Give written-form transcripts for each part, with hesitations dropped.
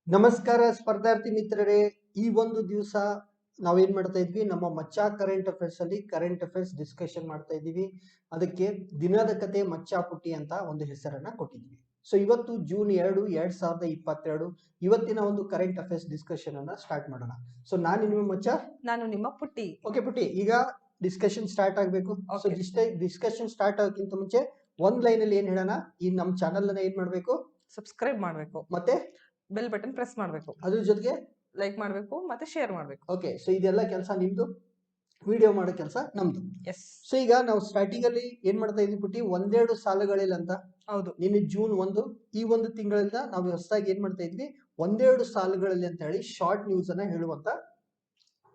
ನಮಸ್ಕಾರ ಸ್ಪರ್ಧಾರ್ಥಿ ಮಿತ್ರರೇ. ಈ ಒಂದು ದಿವಸ ನಾವೇನ್ ಮಾಡ್ತಾ ಇದ್ವಿ, ನಮ್ಮ ಮಚ್ಚಾ ಕರೆಂಟ್ ಅಫೇರ್ಸ್ ಅಲ್ಲಿ ಕರೆಂಟ್ ಅಫೇರ್ಸ್ ಡಿಸ್ಕಷನ್ ಮಾಡ್ತಾ ಇದ್ದೀವಿ. ಅದಕ್ಕೆ ದಿನದ ಕತೆ ಮಚ್ಚಾ ಪುಟ್ಟಿ ಅಂತ ಒಂದು ಹೆಸರನ್ನ ಕೊಟ್ಟಿದ್ವಿ. ಸೊ ಇವತ್ತು ಜೂನ್ 2, 2022 ಇವತ್ತಿನ ಒಂದು ಕರೆಂಟ್ ಅಫೇರ್ಸ್ ಡಿಸ್ಕಷನ್ ಅನ್ನ ಸ್ಟಾರ್ಟ್ ಮಾಡೋಣ. ಸೊ ನಾನು ನಿಮ್ಮ ಮಚ್ಚಾ, ನಾನು ನಿಮ್ಮ ಪುಟ್ಟಿ. ಓಕೆ ಪುಟ್ಟಿ, ಈಗ ಡಿಸ್ಕಷನ್ ಸ್ಟಾರ್ಟ್ ಆಗ್ಬೇಕು. ಸೊ ಡಿಸ್ಕಷನ್ ಸ್ಟಾರ್ಟ್ ಆಗೋಕ್ಕಿಂತ ಮುಂಚೆ ಒಂದ್ ಲೈನ್ ಅಲ್ಲಿ ಏನ್ ಹೇಳೋಣ, ಈ ನಮ್ಮ ಚಾನಲ್ ಅನ್ನ ಏನ್ ಮಾಡ್ಬೇಕು, ಸಬ್ಸ್ಕ್ರೈಬ್ ಮಾಡ್ಬೇಕು, ಮತ್ತೆ ಬೆಲ್ ಬಟನ್ ಪ್ರೆಸ್ ಮಾಡ್ಬೇಕು, ಅದ್ರ ಜೊತೆಗೆ ಲೈಕ್ ಮಾಡ್ಬೇಕು, ಮತ್ತೆ ಶೇರ್ ಮಾಡ್ಬೇಕು. ಓಕೆ, ಸೊ ಇದೆಲ್ಲ ಕೆಲಸ ನಿಮ್ದು, ವಿಡಿಯೋ ಮಾಡೋ ಕೆಲಸ ನಮ್ದು. ಎಸ್. ಸೊ ಈಗ ನಾವು ಸ್ಟಾರ್ಟಿಂಗ್ ಅಲ್ಲಿ ಏನ್ ಮಾಡ್ತಾ ಇದೀವಿ ಪುಟ್ಟಿ, ಒಂದೆರಡು ಸಾಲುಗಳಿಲ್ಲ ಅಂತ. ಹೌದು. ನಿನ್ನೆ ಜೂನ್ 1 ಈ ಒಂದು ತಿಂಗಳಿಂದ ನಾವು ಹೊಸದಾಗಿ ಏನ್ ಮಾಡ್ತಾ ಇದ್ವಿ, ಒಂದೆರಡು ಸಾಲುಗಳಲ್ಲಿ ಅಂತ ಹೇಳಿ ಶಾರ್ಟ್ ನ್ಯೂಸ್ ಅನ್ನ ಹೇಳುವಂತ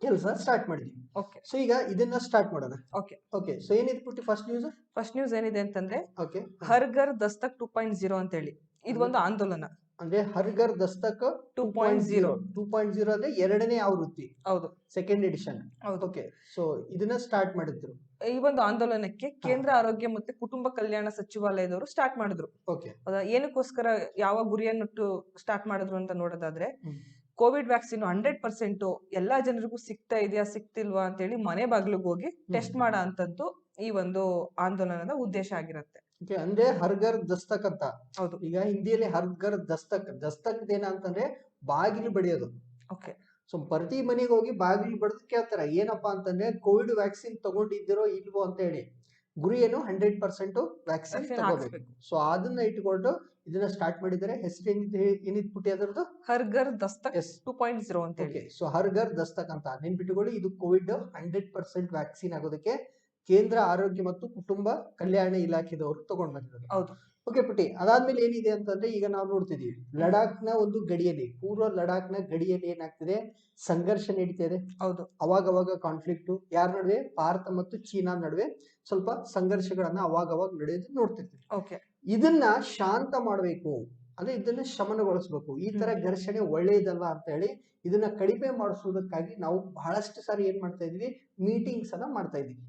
ಕೆಲಸ ಸ್ಟಾರ್ಟ್ ಮಾಡಿದ್ವಿ. ಓಕೆ. ಸೊ ಈಗ ಇದನ್ನ ಸ್ಟಾರ್ಟ್ ಮಾಡೋಣ. ಓಕೆ. ಓಕೆ, ಸೊ ಏನಿದೆ ಪುಟ್ಟಿ ಫಸ್ಟ್ ನ್ಯೂಸ್? ಫಸ್ಟ್ ನ್ಯೂಸ್ ಏನಿದೆ ಅಂತಂದ್ರೆ, ಓಕೆ, ಹರ್ ಘರ್ ದಸ್ತಕ್ 2.0 ಅಂತ ಹೇಳಿ ಇದು ಒಂದು ಆಂದೋಲನ. ಅಂದ್ರೆ ಹರ್ ಘರ್ ದಸ್ತಕ್ 2.0 2.0 ಅಂದ್ರೆ ಎರಡನೇ ಆವೃತ್ತಿ. ಹೌದು, ಸೆಕೆಂಡ್ ಎಡಿಷನ್. ಹೌದು. ಓಕೆ, ಸೊ ಇದನ್ನ ಸ್ಟಾರ್ಟ್ ಮಾಡಿದ್ರು. ಈ ಒಂದು ಆಂದೋಲನಕ್ಕೆ ಕೇಂದ್ರ ಆರೋಗ್ಯ ಮತ್ತು ಕುಟುಂಬ ಕಲ್ಯಾಣ ಸಚಿವಾಲಯದವರು ಸ್ಟಾರ್ಟ್ ಮಾಡಿದ್ರು. ಓಕೆ, ಏನಕ್ಕೋಸ್ಕರ, ಯಾವ ಗುರಿಯನ್ನಿಟ್ಟು ಸ್ಟಾರ್ಟ್ ಮಾಡಿದ್ರು ಅಂತ ನೋಡೋದಾದ್ರೆ, ಕೋವಿಡ್ ವ್ಯಾಕ್ಸಿನ್ 100% ಎಲ್ಲಾ ಜನರಿಗೂ ಸಿಗ್ತಾ ಇದೆಯಾ ಸಿಗ್ತಿಲ್ವಾ ಅಂತ ಹೇಳಿ ಮನೆ ಬಾಗಿಲಿಗೆ ಹೋಗಿ ಟೆಸ್ಟ್ ಮಾಡೋ ಅಂತದ್ದು ಈ ಒಂದು ಆಂದೋಲನದ ಉದ್ದೇಶ ಆಗಿರುತ್ತೆ. ಅಂದ್ರೆ ಹರ್ ಘರ್ ದಸ್ತಕ್ ಅಂತ. ಹೌದು. ಈಗ ಹಿಂದಿಯಲ್ಲಿ ಹರ್ ಘರ್ ದಸ್ತಕ್, ದಸ್ತಕ್ ಏನಂತಂದ್ರೆ ಬಾಗಿಲು ಬಡಿಯೋದು. ಓಕೆ. ಸೊ ಪ್ರತಿ ಮನೆಗೆ ಹೋಗಿ ಬಾಗಿಲು ಬಡಿದು ಕೇಳ್ತಾರೆ, ಏನಪ್ಪಾ ಅಂತಂದ್ರೆ ಕೋವಿಡ್ ವ್ಯಾಕ್ಸಿನ್ ತಗೊಂಡಿದ್ದೀರೋ ಇಲ್ವೋ ಅಂತ ಹೇಳಿ. ಗುರಿ ಏನು, 100% ವ್ಯಾಕ್ಸಿನ್ ತಗೋಬೇಕು. ಸೊ ಅದನ್ನ ಇಟ್ಕೊಂಡು ಇದನ್ನ ಸ್ಟಾರ್ಟ್ ಮಾಡಿದ್ದಾರೆ. ಹೆಸರು ಏನಿದ್ ಪುಟ್ಟಿ ಅದರದ್ದು? ಹರ್ ಘರ್ ದಸ್ತಕ್ 2.0 ಅಂತ ಹೇಳಿ. ಸೊ ಹರ್ ಘರ್ ದಸ್ತಕ್ ಅಂತ ನೆನ್ಪಿಟ್ಟುಕೊಳ್ಳಿ. ಇದು ಕೋವಿಡ್ 100% ವ್ಯಾಕ್ಸಿನ್ ಆಗೋದಕ್ಕೆ ಕೇಂದ್ರ ಆರೋಗ್ಯ ಮತ್ತು ಕುಟುಂಬ ಕಲ್ಯಾಣ ಇಲಾಖೆದವರು ತಗೊಂಡ್ ಬಂದಿದ್ದಾರೆ. ಹೌದು. ಓಕೆ ಪುಟ್ಟಿ, ಅದಾದ್ಮೇಲೆ ಏನಿದೆ ಅಂತಂದ್ರೆ, ಈಗ ನಾವು ನೋಡ್ತಿದೀವಿ ಲಡಾಖ್ ನ ಒಂದು ಗಡಿಯಲ್ಲಿ, ಪೂರ್ವ ಲಡಾಖ್ ನ ಗಡಿಯಲ್ಲಿ ಏನಾಗ್ತಿದೆ, ಸಂಘರ್ಷ ನಡೀತಾ ಇದೆ. ಹೌದು. ಅವಾಗವಾಗ ಕಾನ್ಫ್ಲಿಕ್ಟ್ ಯಾರ ನಡುವೆ, ಭಾರತ ಮತ್ತು ಚೀನಾ ನಡುವೆ ಸ್ವಲ್ಪ ಸಂಘರ್ಷಗಳನ್ನ ಅವಾಗವಾಗ ನಡೆಯೋದು ನೋಡ್ತಿರ್ತೀವಿ. ಓಕೆ. ಇದನ್ನ ಶಾಂತ ಮಾಡಬೇಕು, ಅಂದ್ರೆ ಇದನ್ನ ಶಮನಗೊಳಿಸಬೇಕು. ಈ ತರ ಘರ್ಷಣೆ ಒಳ್ಳೆಯದಲ್ಲ ಅಂತ ಹೇಳಿ ಇದನ್ನ ಕಡಿಮೆ ಮಾಡಿಸುವುದಕ್ಕಾಗಿ ನಾವು ಬಹಳಷ್ಟು ಸಾರಿ ಏನ್ ಮಾಡ್ತಾ ಇದೀವಿ, ಮೀಟಿಂಗ್ಸ್ ಅನ್ನ ಮಾಡ್ತಾ ಇದೀವಿ.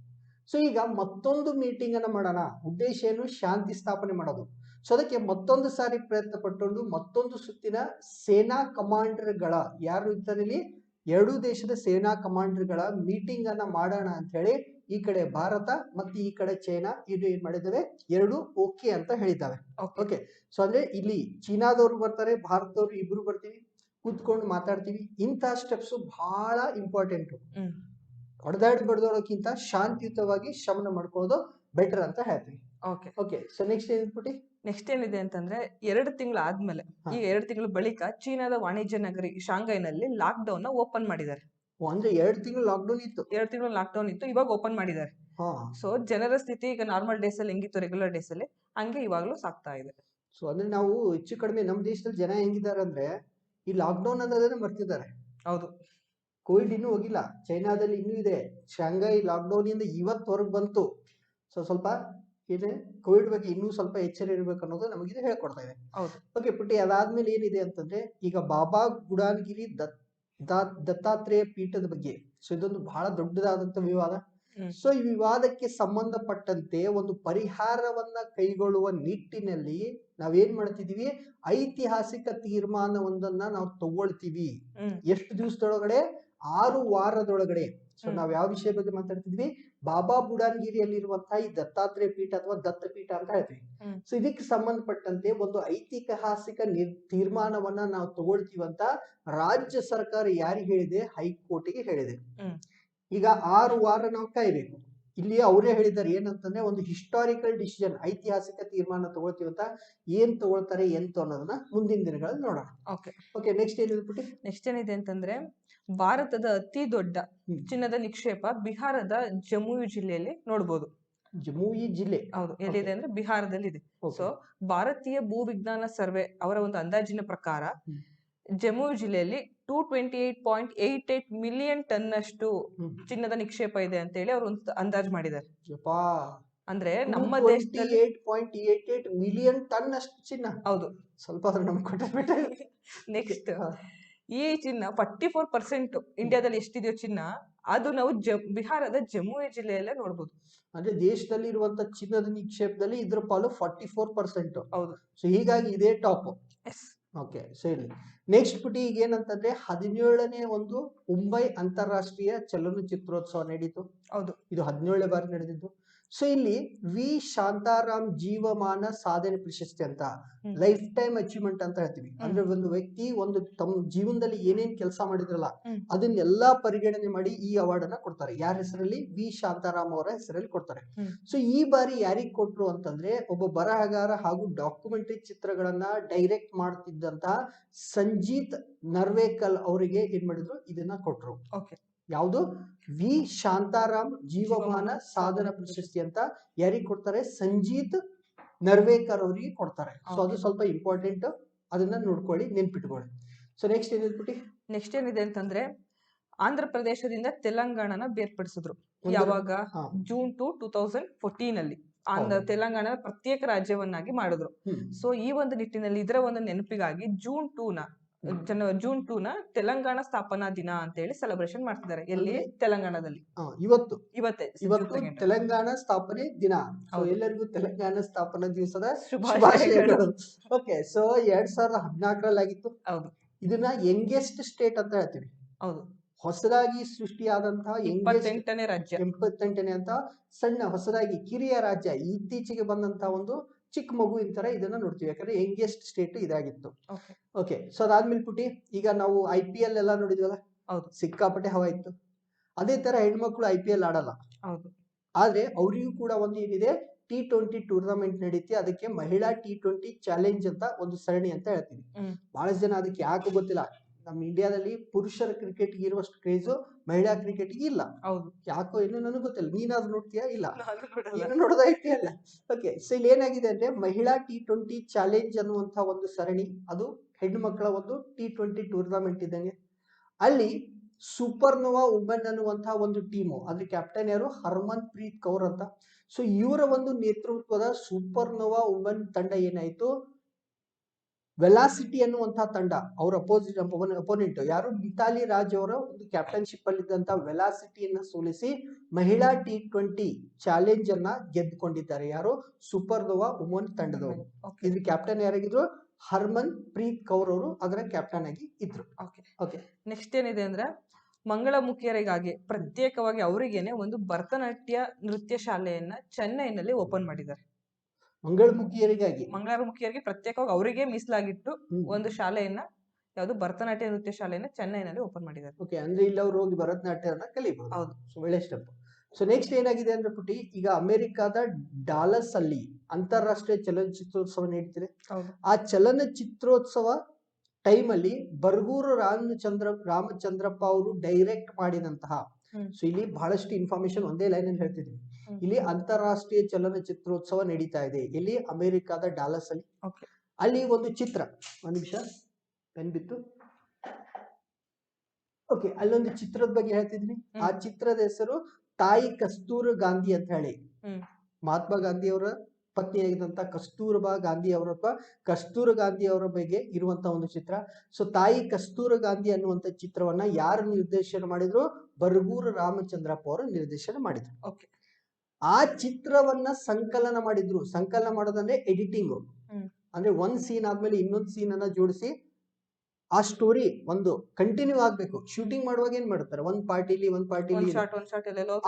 ಸೊ ಈಗ ಮತ್ತೊಂದು ಮೀಟಿಂಗ್ ಅನ್ನ ಮಾಡೋಣ. ಉದ್ದೇಶ ಏನು, ಶಾಂತಿ ಸ್ಥಾಪನೆ ಮಾಡೋದು. ಸೊ ಅದಕ್ಕೆ ಮತ್ತೊಂದು ಸಾರಿ ಪ್ರಯತ್ನ ಪಟ್ಟುಕೊಂಡು ಮತ್ತೊಂದು ಸುತ್ತಿನ ಸೇನಾ ಕಮಾಂಡರ್ಗಳ, ಯಾರು ಇದ್ದಾರೆ, ಎರಡೂ ದೇಶದ ಸೇನಾ ಕಮಾಂಡರ್ಗಳ ಮೀಟಿಂಗ್ ಅನ್ನ ಮಾಡೋಣ ಅಂತ ಹೇಳಿ ಈ ಕಡೆ ಭಾರತ ಮತ್ತೆ ಈ ಕಡೆ ಚೈನಾ ಇದು ಏನ್ ಮಾಡಿದಾವೆ, ಎರಡು ಓಕೆ ಅಂತ ಹೇಳಿದ್ದಾವೆ. ಓಕೆ, ಸೊ ಅಂದ್ರೆ ಇಲ್ಲಿ ಚೀನಾದವ್ರು ಬರ್ತಾರೆ, ಭಾರತದವ್ರು ಇಬ್ರು ಬರ್ತೀವಿ, ಕೂತ್ಕೊಂಡು ಮಾತಾಡ್ತೀವಿ. ಇಂತಹ ಸ್ಟೆಪ್ಸ್ ಬಹಳ ಇಂಪಾರ್ಟೆಂಟ್. ಬಡ್ದೋಡೋಕ್ಕಿಂತ ಶಾಂತಿಯುತವಾಗಿ ಶಮನ ಮಾಡ್ಕೊಳ್ಳೋದು ಬೆಟರ್ ಅಂತ ಹೇಳ್ತೀವಿ. ಓಕೆ. ಓಕೆ, ಸೊ ನೆಕ್ಸ್ಟ್ ಏನ್ಬಿಟ್ಟು, ನೆಕ್ಸ್ಟ್ ಏನಿದೆ ಅಂತಂದ್ರೆ, 2 ತಿಂಗಳ ಆದ್ಮೇಲೆ, ಈ 2 ತಿಂಗಳ ಬಳಿಕ ಚೀನಾದ ವಾಣಿಜ್ಯ ನಗರಿ ಶಾಂಘೈನಲ್ಲಿ ಲಾಕ್ ಡೌನ್ ನ ಓಪನ್ ಮಾಡಿದ್ದಾರೆ. ಅಂದ್ರೆ 2 ತಿಂಗಳು ಲಾಕ್ಡೌನ್ ಇತ್ತು. 2 ತಿಂಗಳು ಲಾಕ್ ಡೌನ್ ಇತ್ತು, ಇವಾಗ ಓಪನ್ ಮಾಡಿದ್ದಾರೆ. ಸೊ ಜನರ ಸ್ಥಿತಿ ಈಗ ನಾರ್ಮಲ್ ಡೇಸ್ ಅಲ್ಲಿ ಹೆಂಗಿತ್ತು, ರೆಗ್ಯುಲರ್ ಡೇಸ್ ಅಲ್ಲಿ ಹಂಗೆ ಇವಾಗ್ಲೂ ಸಾಕ್ತಾ ಇದೆ. ಸೊ ಅಂದ್ರೆ ನಾವು ಹೆಚ್ಚು ಕಡಿಮೆ ನಮ್ಮ ದೇಶದಲ್ಲಿ ಜನ ಹೆಂಗಿದ್ದಾರೆ ಅಂದ್ರೆ, ಈ ಲಾಕ್ ಡೌನ್ ಅನ್ನೋದನ್ನ ಬರ್ತಿದ್ದಾರೆ. ಹೌದು. ಕೋವಿಡ್ ಇನ್ನೂ ಹೋಗಿಲ್ಲ, ಚೈನಾದಲ್ಲಿ ಇನ್ನೂ ಇದೆ. ಶಾಂಘೈ ಲಾಕ್ ಡೌನ್ ಇಂದ ಇವತ್ತವರೆಗೆ ಬಂತು. ಸೊ ಸ್ವಲ್ಪ ಏನೇ ಕೋವಿಡ್ ಬಗ್ಗೆ ಇನ್ನೂ ಸ್ವಲ್ಪ ಎಚ್ಚರ ಇರಬೇಕು ಅನ್ನೋದು ನಮಗಿದೆ ಹೇಳ್ಕೊಡ್ತಾ ಇದೆ. ಓಕೆ ಪುಟ್ಟಿ, ಅದಾದ್ಮೇಲೆ ಏನಿದೆ ಅಂತಂದ್ರೆ, ಈಗ ಬಾಬಾ ಬುಡಾನ್ಗಿರಿ ದತ್ತಾತ್ರೇಯ ಪೀಠದ ಬಗ್ಗೆ. ಸೊ ಇದೊಂದು ಬಹಳ ದೊಡ್ಡದಾದಂತ ವಿವಾದ. ಸೊ ಈ ವಿವಾದಕ್ಕೆ ಸಂಬಂಧಪಟ್ಟಂತೆ ಒಂದು ಪರಿಹಾರವನ್ನ ಕೈಗೊಳ್ಳುವ ನಿಟ್ಟಿನಲ್ಲಿ ನಾವೇನ್ ಮಾಡ್ತಿದೀವಿ, ಐತಿಹಾಸಿಕ ತೀರ್ಮಾನವೊಂದನ್ನ ನಾವು ತಗೊಳ್ತೀವಿ. ಎಷ್ಟು ದಿವಸದೊಳಗಡೆ, 6 ವಾರದೊಳಗಡೆ. ಸೊ ನಾವ್ ಯಾವ ವಿಷಯ ಬಗ್ಗೆ ಮಾತಾಡ್ತಿದ್ವಿ, ಬಾಬಾ ಬುಡಾನ್ಗಿರಿಯಲ್ಲಿರುವಂತಹ ಈ ದತ್ತಾತ್ರೇಯ ಪೀಠ ಅಥವಾ ದತ್ತಪೀಠ ಅಂತ ಹೇಳ್ತೀವಿ. ಸೊ ಇದಕ್ಕೆ ಸಂಬಂಧಪಟ್ಟಂತೆ ಒಂದು ಐತಿಹಾಸಿಕ ತೀರ್ಮಾನವನ್ನ ನಾವು ತಗೊಳ್ತೀವಂತ ರಾಜ್ಯ ಸರ್ಕಾರ ಯಾರಿಗೆ ಹೇಳಿದೆ, ಹೈಕೋರ್ಟಿಗೆ ಹೇಳಿದೆ. ಈಗ 6 ವಾರ ನಾವು ಕಾಯ್ಬೇಕು. ಇಲ್ಲಿ ಅವರೇ ಹೇಳಿದ್ದಾರೆ ಏನಂತಂದ್ರೆ, ಒಂದು ಹಿಸ್ಟಾರಿಕಲ್ ಡಿಸಿಷನ್, ಐತಿಹಾಸಿಕ ತೀರ್ಮಾನ ತಗೊಳ್ತೀವಂತ. ಏನ್ ತಗೊಳ್ತಾರೆ ಎಂತ ಅನ್ನೋದನ್ನ ಮುಂದಿನ ದಿನಗಳಲ್ಲಿ ನೋಡೋಣ. ಓಕೆ, ನೆಕ್ಸ್ಟ್ ಏನಿದೆ ಪುಟ್ಟಿ? ನೆಕ್ಸ್ಟ್ ಏನಿದೆ ಅಂತಂದ್ರೆ, ಭಾರತದ ಅತಿ ದೊಡ್ಡ ಚಿನ್ನದ ನಿಕ್ಷೇಪ ಬಿಹಾರದ ಜಮುಯಿ ಜಿಲ್ಲೆಯಲ್ಲಿ ನೋಡಬಹುದು. ಜಮುಯಿ ಜಿಲ್ಲೆ? ಹೌದು. ಎಲ್ಲಿದೆ ಅಂದ್ರೆ ಬಿಹಾರದಲ್ಲಿ ಇದೆ. ಸೊ ಭಾರತೀಯ ಭೂವಿಜ್ಞಾನ ಸರ್ವೆ ಅವರ ಒಂದು ಅಂದಾಜಿನ ಪ್ರಕಾರ ಜಮುಯಿ ಜಿಲ್ಲೆಯಲ್ಲಿ 228.88 ಮಿಲಿಯನ್ ಟನ್ ಅಷ್ಟು ಚಿನ್ನದ ನಿಕ್ಷೇಪ ಇದೆ ಅಂತ ಹೇಳಿ ಅವರು ಒಂದು ಅಂದಾಜು ಮಾಡಿದ್ದಾರೆ. ಅಂದ್ರೆ ನಮ್ಮ ದೇಶದಲ್ಲಿ 228.88 ಮಿಲಿಯನ್ ಟನ್ ಅಷ್ಟು ಚಿನ್ನ. ಹೌದು. ಸ್ವಲ್ಪ ನಮ್ಗೆ ಕೊಟ್ಟಬಿಟ್ಟೆ. ನೆಕ್ಸ್ಟ್, ಈ ಚಿನ್ನ 44% ಇಂಡಿಯಾದಲ್ಲಿ ಎಷ್ಟಿದೆಯೋ ಚಿನ್ನ, ಅದು ನಾವು ಬಿಹಾರದ ಜಮುಯಿ ಜಿಲ್ಲೆಯಲ್ಲೇ ನೋಡಬಹುದು. ಅಂದ್ರೆ ದೇಶದಲ್ಲಿ ಇರುವಂತ ಚಿನ್ನದ ನಿಕ್ಷೇಪದಲ್ಲಿ ಇದ್ರ ಪಾಲು 44%. ಹೌದು. ಸೊ ಹೀಗಾಗಿ ಇದೇ ಟಾಪ್. ಓಕೆ, ಸರಿ. ನೆಕ್ಸ್ಟ್ ಪುಟಿ ಈಗ ಏನಂತಂದ್ರೆ 17ನೇ ಒಂದು ಮುಂಬೈ ಅಂತಾರಾಷ್ಟ್ರೀಯ ಚಲನಚಿತ್ರೋತ್ಸವ ನಡೀತು. ಹೌದು, ಇದು 17ನೇ ಬಾರಿ ನಡೆದಿದ್ದು. ಸೊ ಇಲ್ಲಿ ವಿ ಶಾಂತಾರಾಮ್ ಜೀವಮಾನ ಸಾಧನೆ ಪ್ರಶಸ್ತಿ ಅಂತ, ಲೈಫ್ ಟೈಮ್ ಅಚೀವ್ಮೆಂಟ್ ಅಂತ ಹೇಳ್ತೀವಿ. ಅಂದ್ರೆ ಒಂದು ವ್ಯಕ್ತಿ ಒಂದು ತಮ್ಮ ಜೀವನದಲ್ಲಿ ಏನೇನ್ ಕೆಲಸ ಮಾಡಿದ್ರಲ್ಲ ಅದನ್ನೆಲ್ಲಾ ಪರಿಗಣನೆ ಮಾಡಿ ಈ ಅವಾರ್ಡ್ ಅನ್ನ ಕೊಡ್ತಾರೆ. ಯಾರ ಹೆಸರಲ್ಲಿ? ವಿ ಶಾಂತಾರಾಮ್ ಅವರ ಹೆಸರಲ್ಲಿ ಕೊಡ್ತಾರೆ. ಸೊ ಈ ಬಾರಿ ಯಾರಿಗ್ ಕೊಟ್ರು ಅಂತಂದ್ರೆ ಒಬ್ಬ ಬರಹಗಾರ ಹಾಗೂ ಡಾಕ್ಯುಮೆಂಟರಿ ಚಿತ್ರಗಳನ್ನ ಡೈರೆಕ್ಟ್ ಮಾಡ್ತಿದ್ದಂತಹ ಸಂಜೀತ್ ನರ್ವೇಕಲ್ ಅವರಿಗೆ ಏನ್ ಮಾಡಿದ್ರು, ಇದನ್ನ ಕೊಟ್ರು. ಯಾವುದು? ವಿ ಶಾಂತಾರಾಮ್ ಜೀವಮಾನ ಸಾಧನ ಪ್ರಶಸ್ತಿ ಅಂತ ಯಾರಿಗೆ ಕೊಡ್ತಾರೆ? ಸಂಜೀತ್ ನರ್ವೇಕರ್ ಅವರಿಗೆ ಕೊಡ್ತಾರೆ. ಸೊ ಅದು ಸ್ವಲ್ಪ ಇಂಪಾರ್ಟೆಂಟ್, ಅದನ್ನ ನೋಡ್ಕೊಳ್ಳಿ, ನೆನ್ಪಿಟ್ಕೊಳ್ಳಿ. ಸೊ ನೆಕ್ಸ್ಟ್ ಏನಿದೆ ಪುಟಿ? ನೆಕ್ಸ್ಟ್ ಏನಿದೆ ಅಂತಂದ್ರೆ ಆಂಧ್ರ ಪ್ರದೇಶದಿಂದ ತೆಲಂಗಾಣನ ಬೇರ್ಪಡಿಸಿದ್ರು. ಯಾವಾಗ? ಜೂನ್ 2, 2014 ಅಲ್ಲಿ ತೆಲಂಗಾಣ ಪ್ರತ್ಯೇಕ ರಾಜ್ಯವನ್ನಾಗಿ ಮಾಡಿದ್ರು. ಸೊ ಈ ಒಂದು ನಿಟ್ಟಿನಲ್ಲಿ ಇದರ ಒಂದು ನೆನಪಿಗಾಗಿ ಜೂನ್ 2 ನ ತೆಲಂಗಾಣ ಸ್ಥಾಪನಾ ದಿನ ಅಂತ ಹೇಳಿ ಸೆಲೆಬ್ರೇಷನ್ ಮಾಡ್ತಿದ್ದಾರೆ. ಎಲ್ಲಿ? ತೆಲಂಗಾಣದಲ್ಲಿ. ಇವತ್ತು ತೆಲಂಗಾಣ ಸ್ಥಾಪನೆ ದಿನ. ಎಲ್ಲರಿಗೂ ತೆಲಂಗಾಣ ಸ್ಥಾಪನಾ ದಿವಸದ ಶುಭಾಶಯಗಳು. ಓಕೆ, ಸೊ 2014ರಲ್ಲಿ ಆಗಿತ್ತು. ಹೌದು. ಇದನ್ನ ಯಂಗೆಸ್ಟ್ ಸ್ಟೇಟ್ ಅಂತ ಹೇಳ್ತೀವಿ. ಹೌದು, ಹೊಸದಾಗಿ ಸೃಷ್ಟಿಯಾದಂತಹ 28ನೇ ರಾಜ್ಯ, 28ನೇ ಅಂತ ಸಣ್ಣ ಹೊಸದಾಗಿ ಕಿರಿಯ ರಾಜ್ಯ, ಇತ್ತೀಚೆಗೆ ಬಂದಂತಹ ಒಂದು ಚಿಕ್ಕ ಮಗು ತರ ಇದನ್ನ ನೋಡ್ತೀವಿ. ಯಾಕಂದ್ರೆ ಯಂಗೆಸ್ಟ್ ಸ್ಟೇಟ್ ಇದಾಗಿತ್ತು. ಓಕೆ, ಸೊ ಅದಾದ್ಮೇಲೆ ಪುಟಿ ಈಗ ನಾವು IPL ಎಲ್ಲ ನೋಡಿದ್ವಲ್ಲ. ಹೌದು, ಸಿಕ್ಕಾಪಟ್ಟೆ ಹವಾ ಇತ್ತು. ಅದೇ ತರ ಹೆಣ್ಮಕ್ಳು IPL ಆಡಲ್ಲ. ಹೌದು, ಆದ್ರೆ ಅವರಿಗೂ ಕೂಡ ಒಂದು ಏನಿದೆ, T20 ಟೂರ್ನಮೆಂಟ್ ನಡೀತಿ. ಅದಕ್ಕೆ ಮಹಿಳಾ T20 ಚಾಲೆಂಜ್ ಅಂತ ಒಂದು ಸರಣಿ ಅಂತ ಹೇಳ್ತೀವಿ. ಬಹಳಷ್ಟು ಜನ ಅದಕ್ಕೆ ಯಾಕೆ ಗೊತ್ತಿಲ್ಲ. ನಮ್ಮ ಇಂಡಿಯಾದಲ್ಲಿ ಪುರುಷರ ಕ್ರಿಕೆಟ್ ಇರುವಷ್ಟು ಕ್ರೇಜು ಮಹಿಳಾ ಕ್ರಿಕೆಟ್ ಇಲ್ಲ. ಹೌದು, ಯಾಕೋ ಏನು ನನಗೆ ಗೊತ್ತಿಲ್ಲ. ನೀನಾದ್ರೂ ನೋಡ್ತೀಯಾ? ಇಲ್ಲ, ಏನು ನೋಡೋದ IPL. ಓಕೆ, ಸೊ ಇಲ್ಲಿ ಏನಾಗಿದೆ ಅಂದ್ರೆ ಮಹಿಳಾ T20 ಚಾಲೆಂಜ್ ಅನ್ನುವಂತ ಒಂದು ಸರಣಿ, ಅದು ಹೆಣ್ಣು ಮಕ್ಕಳ ಒಂದು T20 ಟೂರ್ನಮೆಂಟ್ ಇದ್ದಂಗೆ. ಅಲ್ಲಿ ಸೂಪರ್ ನೋವಾ ವುಮೆನ್ ಅನ್ನುವಂತಹ ಒಂದು ಟೀಮು, ಅದ್ರ ಕ್ಯಾಪ್ಟನ್ ಯಾರು? ಹರ್ಮನ್ ಪ್ರೀತ್ ಕೌರ್ ಅಂತ. ಸೊ ಇವರ ಒಂದು ನೇತೃತ್ವದ ಸೂಪರ್ ನೋವಾ ವುಮೆನ್ ತಂಡ ಏನಾಯ್ತು, ವೆಲಾಸಿಟಿ ಅನ್ನುವಂತಹ ತಂಡ, ಅವ್ರ ಅಪೋನೆಂಟ್ ಯಾರು? ಮಿತಾಲಿ ರಾಜ್ ಅವರ ಒಂದು ಕ್ಯಾಪ್ಟನ್ಶಿಪ್ ಅಲ್ಲಿ ಇದ್ದಂತ ವೆಲಾಸಿಟಿಯನ್ನ ಸೋಲಿಸಿ ಮಹಿಳಾ T20 ಚಾಲೆಂಜ್ ಅನ್ನ ಗೆದ್ದುಕೊಂಡಿದ್ದಾರೆ. ಯಾರು? ಸೂಪರ್ ನೋವಾ ವುಮೆನ್ ತಂಡದವರು. ಇದ್ರ ಕ್ಯಾಪ್ಟನ್ ಯಾರಾಗಿದ್ರು? ಹರ್ಮನ್ ಪ್ರೀತ್ ಕೌರ್ ಅವರು ಅದರ ಕ್ಯಾಪ್ಟನ್ ಆಗಿ ಇದ್ರು. ಓಕೆ, ನೆಕ್ಸ್ಟ್ ಏನಿದೆ ಅಂದ್ರೆ ಮಂಗಳಮುಖಿಯರಿಗಾಗಿ ಪ್ರತ್ಯೇಕವಾಗಿ ಅವರಿಗೇನೆ ಒಂದು ಭರತನಾಟ್ಯ ನೃತ್ಯ ಶಾಲೆಯನ್ನ ಚೆನ್ನೈನಲ್ಲಿ ಓಪನ್ ಮಾಡಿದ್ದಾರೆ. ಮಂಗಳಮುಖಿಯರಿಗೆ ಪ್ರತ್ಯೇಕವಾಗಿ ಅವರಿಗೆ ಮೀಸಲಾಗಿಟ್ಟು ಒಂದು ಶಾಲೆಯನ್ನ, ಯಾವುದು? ಭರತನಾಟ್ಯ ನೃತ್ಯ ಶಾಲೆಯನ್ನ ಚೆನ್ನೈನಲ್ಲಿ ಓಪನ್ ಮಾಡಿದ್ದಾರೆ. ಓಕೆ, ಅಂದ್ರೆ ಇಲ್ಲಿ ಅವ್ರು ಹೋಗಿ ಭರತನಾಟ್ಯನ ಕಲಿಬಹುದು. ಹೌದು, ಒಳ್ಳೆ ಸ್ಟೆಪ್. ಸೊ ನೆಕ್ಸ್ಟ್ ಏನಾಗಿದೆ ಅಂದ್ರೆ ಪುಟಿ ಈಗ ಅಮೆರಿಕಾದ ಡಾಲಸ್ ಅಲ್ಲಿ ಅಂತಾರಾಷ್ಟ್ರೀಯ ಚಲನಚಿತ್ರೋತ್ಸವ ನಡೀತಿದೆ. ಆ ಚಲನಚಿತ್ರೋತ್ಸವ ಟೈಮ್ ಅಲ್ಲಿ ಬರಗೂರು ರಾಮಚಂದ್ರಪ್ಪ ಅವರು ಡೈರೆಕ್ಟ್ ಮಾಡಿದಂತಹ, ಸೊ ಇಲ್ಲಿ ಬಹಳಷ್ಟು ಇನ್ಫಾರ್ಮೇಶನ್ ಒಂದೇ ಲೈನ್ ಅಲ್ಲಿ ಹೇಳ್ತಿದ್ವಿ. ಇಲ್ಲಿ ಅಂತಾರಾಷ್ಟ್ರೀಯ ಚಲನಚಿತ್ರೋತ್ಸವ ನಡೀತಾ ಇದೆ. ಇಲ್ಲಿ ಅಮೆರಿಕಾದ ಡಾಲಸ್ ಅಲ್ಲಿ. ಅಲ್ಲಿ ಒಂದು ಚಿತ್ರ, ಒಂದ್ ನಿಮಿಷ ಪೆನ್ ಬಿತ್ತು. ಓಕೆ, ಅಲ್ಲೊಂದು ಚಿತ್ರದ ಬಗ್ಗೆ ಹೇಳ್ತಿದ್ವಿ. ಆ ಚಿತ್ರದ ಹೆಸರು ತಾಯಿ ಕಸ್ತೂರ ಗಾಂಧಿ ಅಂತ ಹೇಳಿ, ಮಹಾತ್ಮ ಗಾಂಧಿ ಅವರ ಪತ್ನಿಯಾಗಿದ್ದಂತ ಕಸ್ತೂರಬಾ ಗಾಂಧಿ ಅವರ ಕಸ್ತೂರ ಗಾಂಧಿ ಅವರ ಬಗ್ಗೆ ಇರುವಂತಹ ಒಂದು ಚಿತ್ರ. ಸೊ ತಾಯಿ ಕಸ್ತೂರ ಗಾಂಧಿ ಅನ್ನುವಂತ ಚಿತ್ರವನ್ನ ಯಾರು ನಿರ್ದೇಶನ ಮಾಡಿದ್ರು? ಬರಗೂರು ರಾಮಚಂದ್ರಪ್ಪ ಅವರು ನಿರ್ದೇಶನ ಮಾಡಿದ್ರು. ಆ ಚಿತ್ರವನ್ನ ಸಂಕಲನ ಮಾಡಿದ್ರು. ಸಂಕಲನ ಮಾಡೋದಂದ್ರೆ ಎಡಿಟಿಂಗ್, ಅಂದ್ರೆ ಒಂದ್ ಸೀನ್ ಆದ್ಮೇಲೆ ಇನ್ನೊಂದ್ ಸೀನ್ ಅನ್ನ ಜೋಡಿಸಿ ಆ ಸ್ಟೋರಿ ಒಂದು ಕಂಟಿನ್ಯೂ ಆಗ್ಬೇಕು. ಶೂಟಿಂಗ್ ಮಾಡುವಾಗ ಏನ್ ಮಾಡ್ತಾರೆ, ಒಂದ್ ಪಾರ್ಟಿಲಿ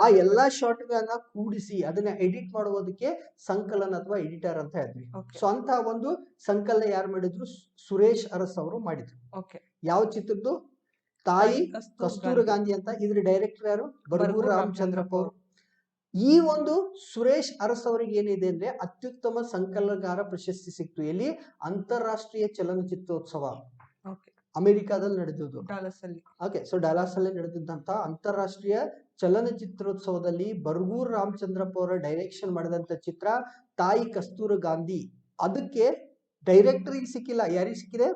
ಆ ಎಲ್ಲಾ ಶಾರ್ಟ್ ಗಳನ್ನ ಕೂಡಿಸಿ ಅದನ್ನ ಎಡಿಟ್ ಮಾಡುವುದಕ್ಕೆ ಸಂಕಲನ ಅಥವಾ ಎಡಿಟರ್ ಅಂತ ಹೇಳ್ತೀವಿ. ಸೊ ಅಂತ ಒಂದು ಸಂಕಲನ ಯಾರು ಮಾಡಿದ್ರು? ಸುರೇಶ್ ಅರಸ್ ಅವರು ಮಾಡಿದ್ರು. ಯಾವ ಚಿತ್ರದ್ದು? ತಾಯಿ ಕಸ್ತೂರ ಗಾಂಧಿ ಅಂತ. ಇದ್ರ ಡೈರೆಕ್ಟರ್ ಯಾರು? ಬರಗೂರು ರಾಮಚಂದ್ರಪ್ಪ ಅವರು. ಈ ಒಂದು ಸುರೇಶ್ ಅರಸ್ ಅವರಿಗೆ ಏನಿದೆ ಅಂದ್ರೆ ಅತ್ಯುತ್ತಮ ಸಂಕಲನಕಾರ ಪ್ರಶಸ್ತಿ ಸಿಕ್ತು. ಎಲ್ಲಿ? ಅಂತಾರಾಷ್ಟ್ರೀಯ ಚಲನಚಿತ್ರೋತ್ಸವ ಅಮೆರಿಕಾದಲ್ಲಿ ನಡೆದಿದ್ದು. ಓಕೆ, ಸೊ ಡಾಲಸ್ ಅಲ್ಲಿ ನಡೆದಿದ್ದಂತ ಅಂತಾರಾಷ್ಟ್ರೀಯ ಚಲನಚಿತ್ರೋತ್ಸವದಲ್ಲಿ ಬರಗೂರು ರಾಮಚಂದ್ರಪ್ಪ ಅವರ ಡೈರೆಕ್ಷನ್ ಮಾಡಿದಂತ ಚಿತ್ರ ತಾಯಿ ಕಸ್ತೂರ ಗಾಂಧಿ. ಅದಕ್ಕೆ ಡೈರೆಕ್ಟರಿಗೆ ಸಿಕ್ಕಿಲ್ಲ, ಯಾರಿಗೆ ಸಿಕ್ಕಿದೆ?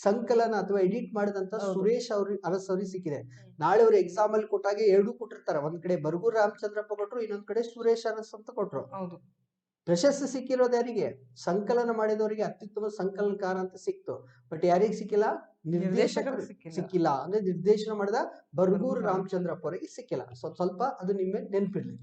ಸಂಕಲನ ಅಥವಾ ಎಡಿಟ್ ಮಾಡಿದಂತ ಸುರೇಶ್ ಅರಸ್ ಅವ್ರಿಗೆ ಸಿಕ್ಕಿದೆ. ನಾಳೆ ಅವ್ರು ಎಕ್ಸಾಮ್ ಅಲ್ಲಿ ಕೊಟ್ಟಾಗ ಎರಡೂ ಕೊಟ್ಟಿರ್ತಾರೆ. ಒಂದ್ ಕಡೆ ಬರಗೂರು ರಾಮಚಂದ್ರಪ್ಪ ಕೊಟ್ರು, ಇನ್ನೊಂದ್ ಕಡೆ ಸುರೇಶ್ ಅರಸ್ ಅಂತ ಕೊಟ್ರು. ಪ್ರಶಸ್ತಿ ಸಿಕ್ಕಿರೋದು ಯಾರಿಗೆ? ಸಂಕಲನ ಮಾಡಿದವರಿಗೆ ಅತ್ಯುತ್ತಮ ಸಂಕಲನಕಾರ ಅಂತ ಸಿಕ್ತು. ಬಟ್ ಯಾರಿಗೆ ಸಿಕ್ಕಿಲ್ಲ? ನಿರ್ದೇಶಕರು ಸಿಕ್ಕಿಲ್ಲ, ಅಂದ್ರೆ ನಿರ್ದೇಶನ ಮಾಡಿದ ಬರ್ಗೂರು ರಾಮಚಂದ್ರಪ್ಪ ಅವರಿಗೆ ಸಿಕ್ಕಿಲ್ಲ. ಸ್ವಲ್ಪ ಅದು ನಿಮ್ಗೆ ನೆನಪಿರ್ಲಿ.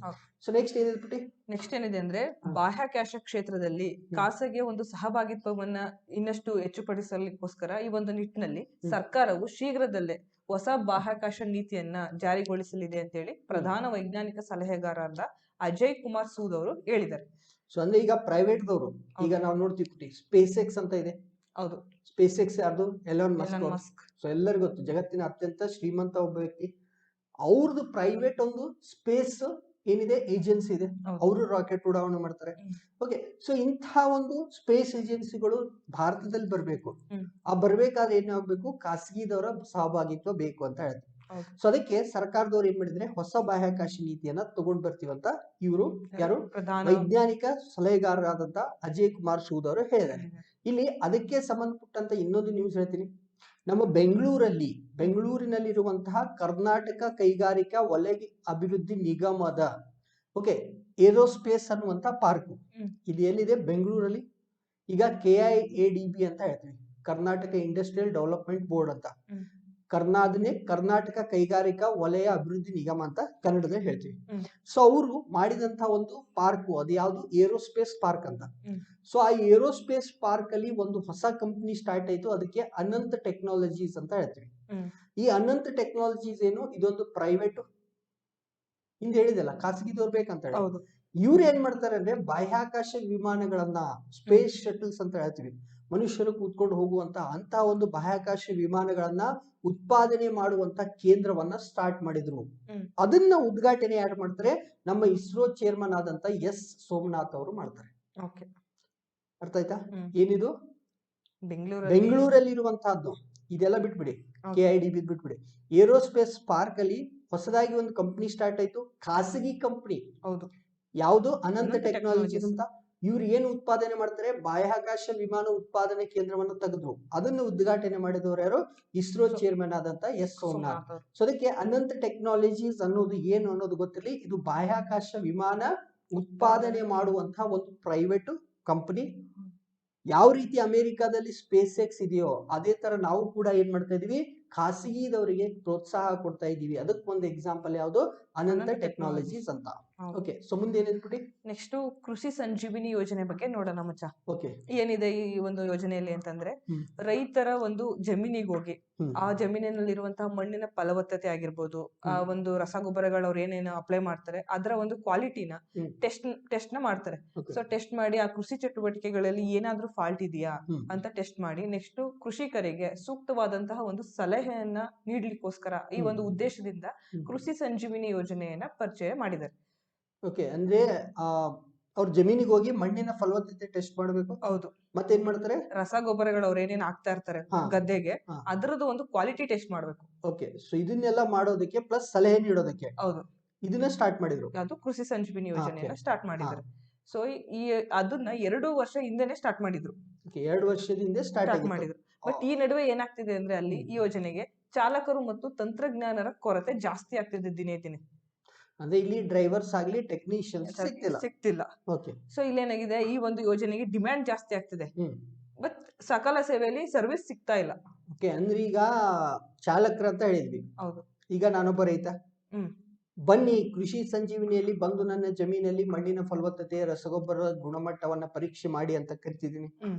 ಸೊ ನೆಕ್ಸ್ಟ್ ಏನಿದೆ ಪುಟಿ? ನೆಕ್ಸ್ಟ್ ಏನಿದೆ ಅಂದ್ರೆ ಬಾಹ್ಯಾಕಾಶ ಕ್ಷೇತ್ರದಲ್ಲಿ ಖಾಸಗಿಯ ಒಂದು ಸಹಭಾಗಿತ್ವವನ್ನ ಇನ್ನಷ್ಟು ಹೆಚ್ಚುಪಡಿಸಲಿಕ್ಕೋಸ್ಕರ ಈ ಒಂದು ನಿಟ್ಟಿನಲ್ಲಿ ಸರ್ಕಾರವು ಶೀಘ್ರದಲ್ಲೇ ಹೊಸ ಬಾಹ್ಯಾಕಾಶ ನೀತಿಯನ್ನ ಜಾರಿಗೊಳಿಸಲಿದೆ ಅಂತ ಹೇಳಿ ಪ್ರಧಾನ ವೈಜ್ಞಾನಿಕ ಸಲಹೆಗಾರರಾದ ಅಜಯ್ ಕುಮಾರ್ ಸೂದ್ ಅವರು ಹೇಳಿದ್ದಾರೆ. ಸೊ ಅಂದ್ರೆ ಈಗ ಪ್ರೈವೇಟ್ ದವರು ಈಗ ನಾವು ನೋಡ್ತೀವಿ ಪುಟಿ, ಸ್ಪೇಸ್ ಎಕ್ಸ್ ಅಂತ ಇದೆ. ಹೌದು, ಸ್ಪೇಸ್ ಎಕ್ಸ್ ಯಾರ್ದು? Elon Musk. ಸೊ ಎಲ್ಲರಿಗೂ ಗೊತ್ತು, ಜಗತ್ತಿನ ಅತ್ಯಂತ ಶ್ರೀಮಂತ ಒಬ್ಬ ವ್ಯಕ್ತಿ. ಅವ್ರದ್ದು ಪ್ರೈವೇಟ್ ಒಂದು ಸ್ಪೇಸ್ ಏನಿದೆ ಏಜೆನ್ಸಿ ಇದೆ, ಅವರು ರಾಕೆಟ್ ಉಡಾವಣೆ ಮಾಡ್ತಾರೆ. ಓಕೆ, ಸೊ ಇಂತಹ ಒಂದು ಸ್ಪೇಸ್ ಏಜೆನ್ಸಿಗಳು ಭಾರತದಲ್ಲಿ ಬರಬೇಕು. ಆ ಬರ್ಬೇಕಾದ್ರೆ ಏನಾಗಬೇಕು? ಖಾಸಗಿದವರ ಸಹಭಾಗಿತ್ವ ಬೇಕು ಅಂತ ಹೇಳ್ತಾರೆ. ಸೊ ಅದಕ್ಕೆ ಸರ್ಕಾರದವ್ರು ಏನ್ ಮಾಡಿದ್ರೆ ಹೊಸ ಬಾಹ್ಯಾಕಾಶ ನೀತಿಯನ್ನ ತಗೊಂಡ್ ಬರ್ತೀವಂತ ಇವರು ಯಾರು ವೈಜ್ಞಾನಿಕ ಸಲಹೆಗಾರರಾದಂತ ಅಜಯ್ ಕುಮಾರ್ ಸೂದ್ ಅವರು ಹೇಳಿದ್ದಾರೆ. ಇಲ್ಲಿ ಅದಕ್ಕೆ ಸಂಬಂಧಪಟ್ಟಂತ ಇನ್ನೊಂದು ನ್ಯೂಸ್ ಹೇಳ್ತೀನಿ. ನಮ್ಮ ಬೆಂಗಳೂರಿನಲ್ಲಿರುವಂತಹ ಕರ್ನಾಟಕ ಕೈಗಾರಿಕಾ ವಲಯ ಅಭಿವೃದ್ಧಿ ನಿಗಮದ ಏರೋಸ್ಪೇಸ್ ಅನ್ನುವಂತ ಪಾರ್ಕ್ ಇದು ಎಲ್ಲಿದೆ? ಬೆಂಗಳೂರಲ್ಲಿ. ಈಗ KIADB ಅಂತ ಹೇಳ್ತೀವಿ, ಕರ್ನಾಟಕ ಇಂಡಸ್ಟ್ರಿಯಲ್ ಡೆವಲಪ್ಮೆಂಟ್ ಬೋರ್ಡ್ ಅಂತ. ಕರ್ನಾಟಕ ಕೈಗಾರಿಕಾ ವಲಯ ಅಭಿವೃದ್ಧಿ ನಿಗಮ ಅಂತ ಕನ್ನಡದಲ್ಲಿ ಹೇಳ್ತೀವಿ. ಸೊ ಅವರು ಮಾಡಿದಂತ ಒಂದು ಪಾರ್ಕ್, ಅದು ಯಾವ್ದು? ಏರೋಸ್ಪೇಸ್ ಪಾರ್ಕ್ ಅಂತ. ಸೊ ಆ ಏರೋಸ್ಪೇಸ್ ಪಾರ್ಕ್ ಅಲ್ಲಿ ಒಂದು ಹೊಸ ಕಂಪನಿ ಸ್ಟಾರ್ಟ್ ಆಯ್ತು, ಅದಕ್ಕೆ ಅನಂತ ಟೆಕ್ನಾಲಜೀಸ್ ಅಂತ ಹೇಳ್ತೀವಿ. ಈ ಅನಂತ ಟೆಕ್ನಾಲಜೀಸ್ ಏನು? ಇದೊಂದು ಪ್ರೈವೇಟ್, ಹಿಂದೆ ಹೇಳಿದಲ್ಲ ಖಾಸಗಿದವ್ರು ಬೇಕಂತ ಹೇಳಿ. ಇವ್ರು ಏನ್ ಮಾಡ್ತಾರೆ ಅಂದ್ರೆ ಬಾಹ್ಯಾಕಾಶ ವಿಮಾನಗಳನ್ನ, ಸ್ಪೇಸ್ ಶಟಲ್ಸ್ ಅಂತ ಹೇಳ್ತೀವಿ, ಮನುಷ್ಯರು ಕೂತ್ಕೊಂಡು ಹೋಗುವಂತ ಅಂತ ಒಂದು ಬಾಹ್ಯಾಕಾಶ ವಿಮಾನಗಳನ್ನ ಉತ್ಪಾದನೆ ಮಾಡುವಂತ ಕೇಂದ್ರವನ್ನ ಸ್ಟಾರ್ಟ್ ಮಾಡಿದ್ರು. ಅದನ್ನ ಉದ್ಘಾಟನೆ ಯಾರು ಮಾಡ್ತಾರೆ? ನಮ್ಮ ಇಸ್ರೋ ಚೇರ್ಮನ್ ಆದಂತ S ಸೋಮನಾಥ್ ಅವರು ಮಾಡ್ತಾರೆ. ಅರ್ಥ ಆಯ್ತಾ? ಏನಿದು? ಬೆಂಗಳೂರಲ್ಲಿ ಇರುವಂತಹದ್ದು. ಇದೆಲ್ಲ ಬಿಟ್ಬಿಡಿ, KIDB ಬಿಟ್ಬಿಡಿ. ಏರೋಸ್ಪೇಸ್ ಪಾರ್ಕ್ ಅಲ್ಲಿ ಹೊಸದಾಗಿ ಒಂದು ಕಂಪನಿ ಸ್ಟಾರ್ಟ್ ಆಯ್ತು, ಖಾಸಗಿ ಕಂಪನಿ. ಹೌದು, ಯಾವುದು? ಅನಂತ ಟೆಕ್ನಾಲಜೀಸ್ ಅಂತ. ಇವ್ರು ಏನು ಉತ್ಪಾದನೆ ಮಾಡ್ತಾರೆ? ಬಾಹ್ಯಾಕಾಶ ವಿಮಾನ ಉತ್ಪಾದನೆ ಕೇಂದ್ರವನ್ನು ತೆಗೆದ್ರು. ಅದನ್ನು ಉದ್ಘಾಟನೆ ಮಾಡಿದವರು ಯಾರು? ಇಸ್ರೋ ಚೇರ್ಮನ್ ಆದಂತ S ಸೋಮನಾಥ್. ಸೊ ಅದಕ್ಕೆ ಅನಂತ ಟೆಕ್ನಾಲಜೀಸ್ ಅನ್ನೋದು ಏನು ಅನ್ನೋದು ಗೊತ್ತಿರಲಿ. ಇದು ಬಾಹ್ಯಾಕಾಶ ವಿಮಾನ ಉತ್ಪಾದನೆ ಮಾಡುವಂತಹ ಒಂದು ಪ್ರೈವೇಟ್ ಕಂಪನಿ. ಯಾವ ರೀತಿ ಅಮೆರಿಕಾದಲ್ಲಿ ಸ್ಪೇಸ್ ಎಕ್ಸ್ ಇದೆಯೋ ಅದೇ ತರ ನಾವು ಕೂಡ ಏನ್ ಮಾಡ್ತಾ ಇದೀವಿ? ಖಾಸಗಿದವರಿಗೆ ಪ್ರೋತ್ಸಾಹ ಕೊಡ್ತಾ ಇದೀವಿ. ಅದಕ್ಕೆ ಒಂದು ಎಕ್ಸಾಂಪಲ್ ಯಾವುದು? ಅನಂತ ಟೆಕ್ನಾಲಜೀಸ್ ಅಂತ. ಓಕೆ, ಸೊ ಮುಂದೆ ಏನಿದೆ? ನೆಕ್ಸ್ಟ್ ಕೃಷಿ ಸಂಜೀವಿನಿ ಯೋಜನೆ ಬಗ್ಗೆ ನೋಡೋಣ ಮಚ್ಚ. ಓಕೆ, ಏನಿದೆ ಈ ಒಂದು ಯೋಜನೆಯಲ್ಲಿ ಅಂತಂದ್ರೆ, ರೈತರ ಒಂದು ಜಮೀನಿಗೆ ಹೋಗಿ ಆ ಜಮೀನಿನಲ್ಲಿರುವಂತಹ ಮಣ್ಣಿನ ಫಲವತ್ತತೆ ಆಗಿರ್ಬೋದು, ಆ ಒಂದು ರಸಗೊಬ್ಬರಗಳು ಅವ್ರು ಏನೇನು ಅಪ್ಲೈ ಮಾಡ್ತಾರೆ ಅದರ ಒಂದು ಕ್ವಾಲಿಟಿನ ಟೆಸ್ಟ್ ನ ಮಾಡ್ತಾರೆ. ಸೊ ಟೆಸ್ಟ್ ಮಾಡಿ ಆ ಕೃಷಿ ಚಟುವಟಿಕೆಗಳಲ್ಲಿ ಏನಾದ್ರೂ ಫಾಲ್ಟ್ ಇದೆಯಾ ಅಂತ ಟೆಸ್ಟ್ ಮಾಡಿ ನೆಕ್ಸ್ಟ್ ಕೃಷಿಕರಿಗೆ ಸೂಕ್ತವಾದಂತಹ ಒಂದು ಸಲಹೆಯನ್ನ ನೀಡ್ಲಿಕ್ಕೋಸ್ಕರ ಈ ಒಂದು ಉದ್ದೇಶದಿಂದ ಕೃಷಿ ಸಂಜೀವಿನಿ ಯೋಜನೆಯನ್ನ ಪರಿಚಯ ಮಾಡಿದ್ದಾರೆ. ಓಕೆ, ಅಂದ್ರೆ ಅವ್ರ ಜಮೀನಿಗೆ ಹೋಗಿ ಮಣ್ಣಿನ ಫಲವತ್ತತೆ ಟೆಸ್ಟ್ ಮಾಡಬೇಕು. ಹೌದು, ಮತ್ತೇನ್ ಮಾಡ್ತಾರೆ? ರಸಗೊಬ್ಬರಗಳು ಅವ್ರು ಏನೇನ್ ಹಾಕ್ತಾ ಇರ್ತಾರೆ ಗದ್ದೆಗೆ, ಅದರದ್ದು ಒಂದು ಕ್ವಾಲಿಟಿ ಟೆಸ್ಟ್ ಮಾಡ್ಬೇಕು. ಓಕೆ, ಸೊ ಇದನ್ನೆಲ್ಲ ಮಾಡೋದಕ್ಕೆ ಪ್ಲಸ್ ಸಲಹೆ ನೀಡೋದಕ್ಕೆ ಹೌದು ಇದನ್ನ ಸ್ಟಾರ್ಟ್ ಮಾಡಿದ್ರು. ಅದು ಕೃಷಿ ಸಂಜೀವಿನಿ ಯೋಜನೆಯನ್ನ ಸ್ಟಾರ್ಟ್ ಮಾಡಿದ್ರು. ಸೊ ಈ ಅದನ್ನ 2 ವರ್ಷ ಹಿಂದೆನೆ ಸ್ಟಾರ್ಟ್ ಮಾಡಿದ್ರು. 2 ವರ್ಷದ ಹಿಂದೆ ಸ್ಟಾರ್ಟ್ ಮಾಡಿದ್ರು. ಬಟ್ ಈ ನಡುವೆ ಏನಾಗ್ತಿದೆ ಅಂದ್ರೆ ಅಲ್ಲಿ ಈ ಯೋಜನೆಗೆ ಚಾಲಕರು ಮತ್ತು ತಂತ್ರಜ್ಞಾನರ ಕೊರತೆ ಜಾಸ್ತಿ ಆಗ್ತಿದೆ ದಿನೇ ದಿನೇ. ಅಂದ್ರೆ ಇಲ್ಲಿ ಡ್ರೈವರ್ಸ್ ಆಗ್ಲಿ ಟೆಕ್ನಿಷಿಯನ್ಸ್ ಸಿಗ್ತಿಲ್ಲ. ಓಕೆ, ಸೊ ಇಲ್ಲೇನಾಗಿದೆ, ಈ ಒಂದು ಯೋಜನೆಗೆ ಡಿಮ್ಯಾಂಡ್ ಜಾಸ್ತಿ ಆಗ್ತಿದೆ, ಬಟ್ ಸಕಾಲ ಸೇವೆಯಲ್ಲಿ ಸರ್ವಿಸ್ ಸಿಗ್ತಾ ಇಲ್ಲ. ಓಕೆ, ಅಂದ್ರೆ ಈಗ ಚಾಲಕರ ಅಂತ ಹೇಳಿದ್ವಿ. ಹೌದು, ಈಗ ನಾನೊಬ್ಬ ರೈತ, ಬನ್ನಿ ಕೃಷಿ ಸಂಜೀವಿನಿಯಲ್ಲಿ ಬಂದು ನನ್ನ ಜಮೀನಲ್ಲಿ ಮಣ್ಣಿನ ಫಲವತ್ತತೆ, ರಸಗೊಬ್ಬರ ಗುಣಮಟ್ಟವನ್ನ ಪರೀಕ್ಷೆ ಮಾಡಿ ಅಂತ ಕರಿತಿದ್ದೀನಿ.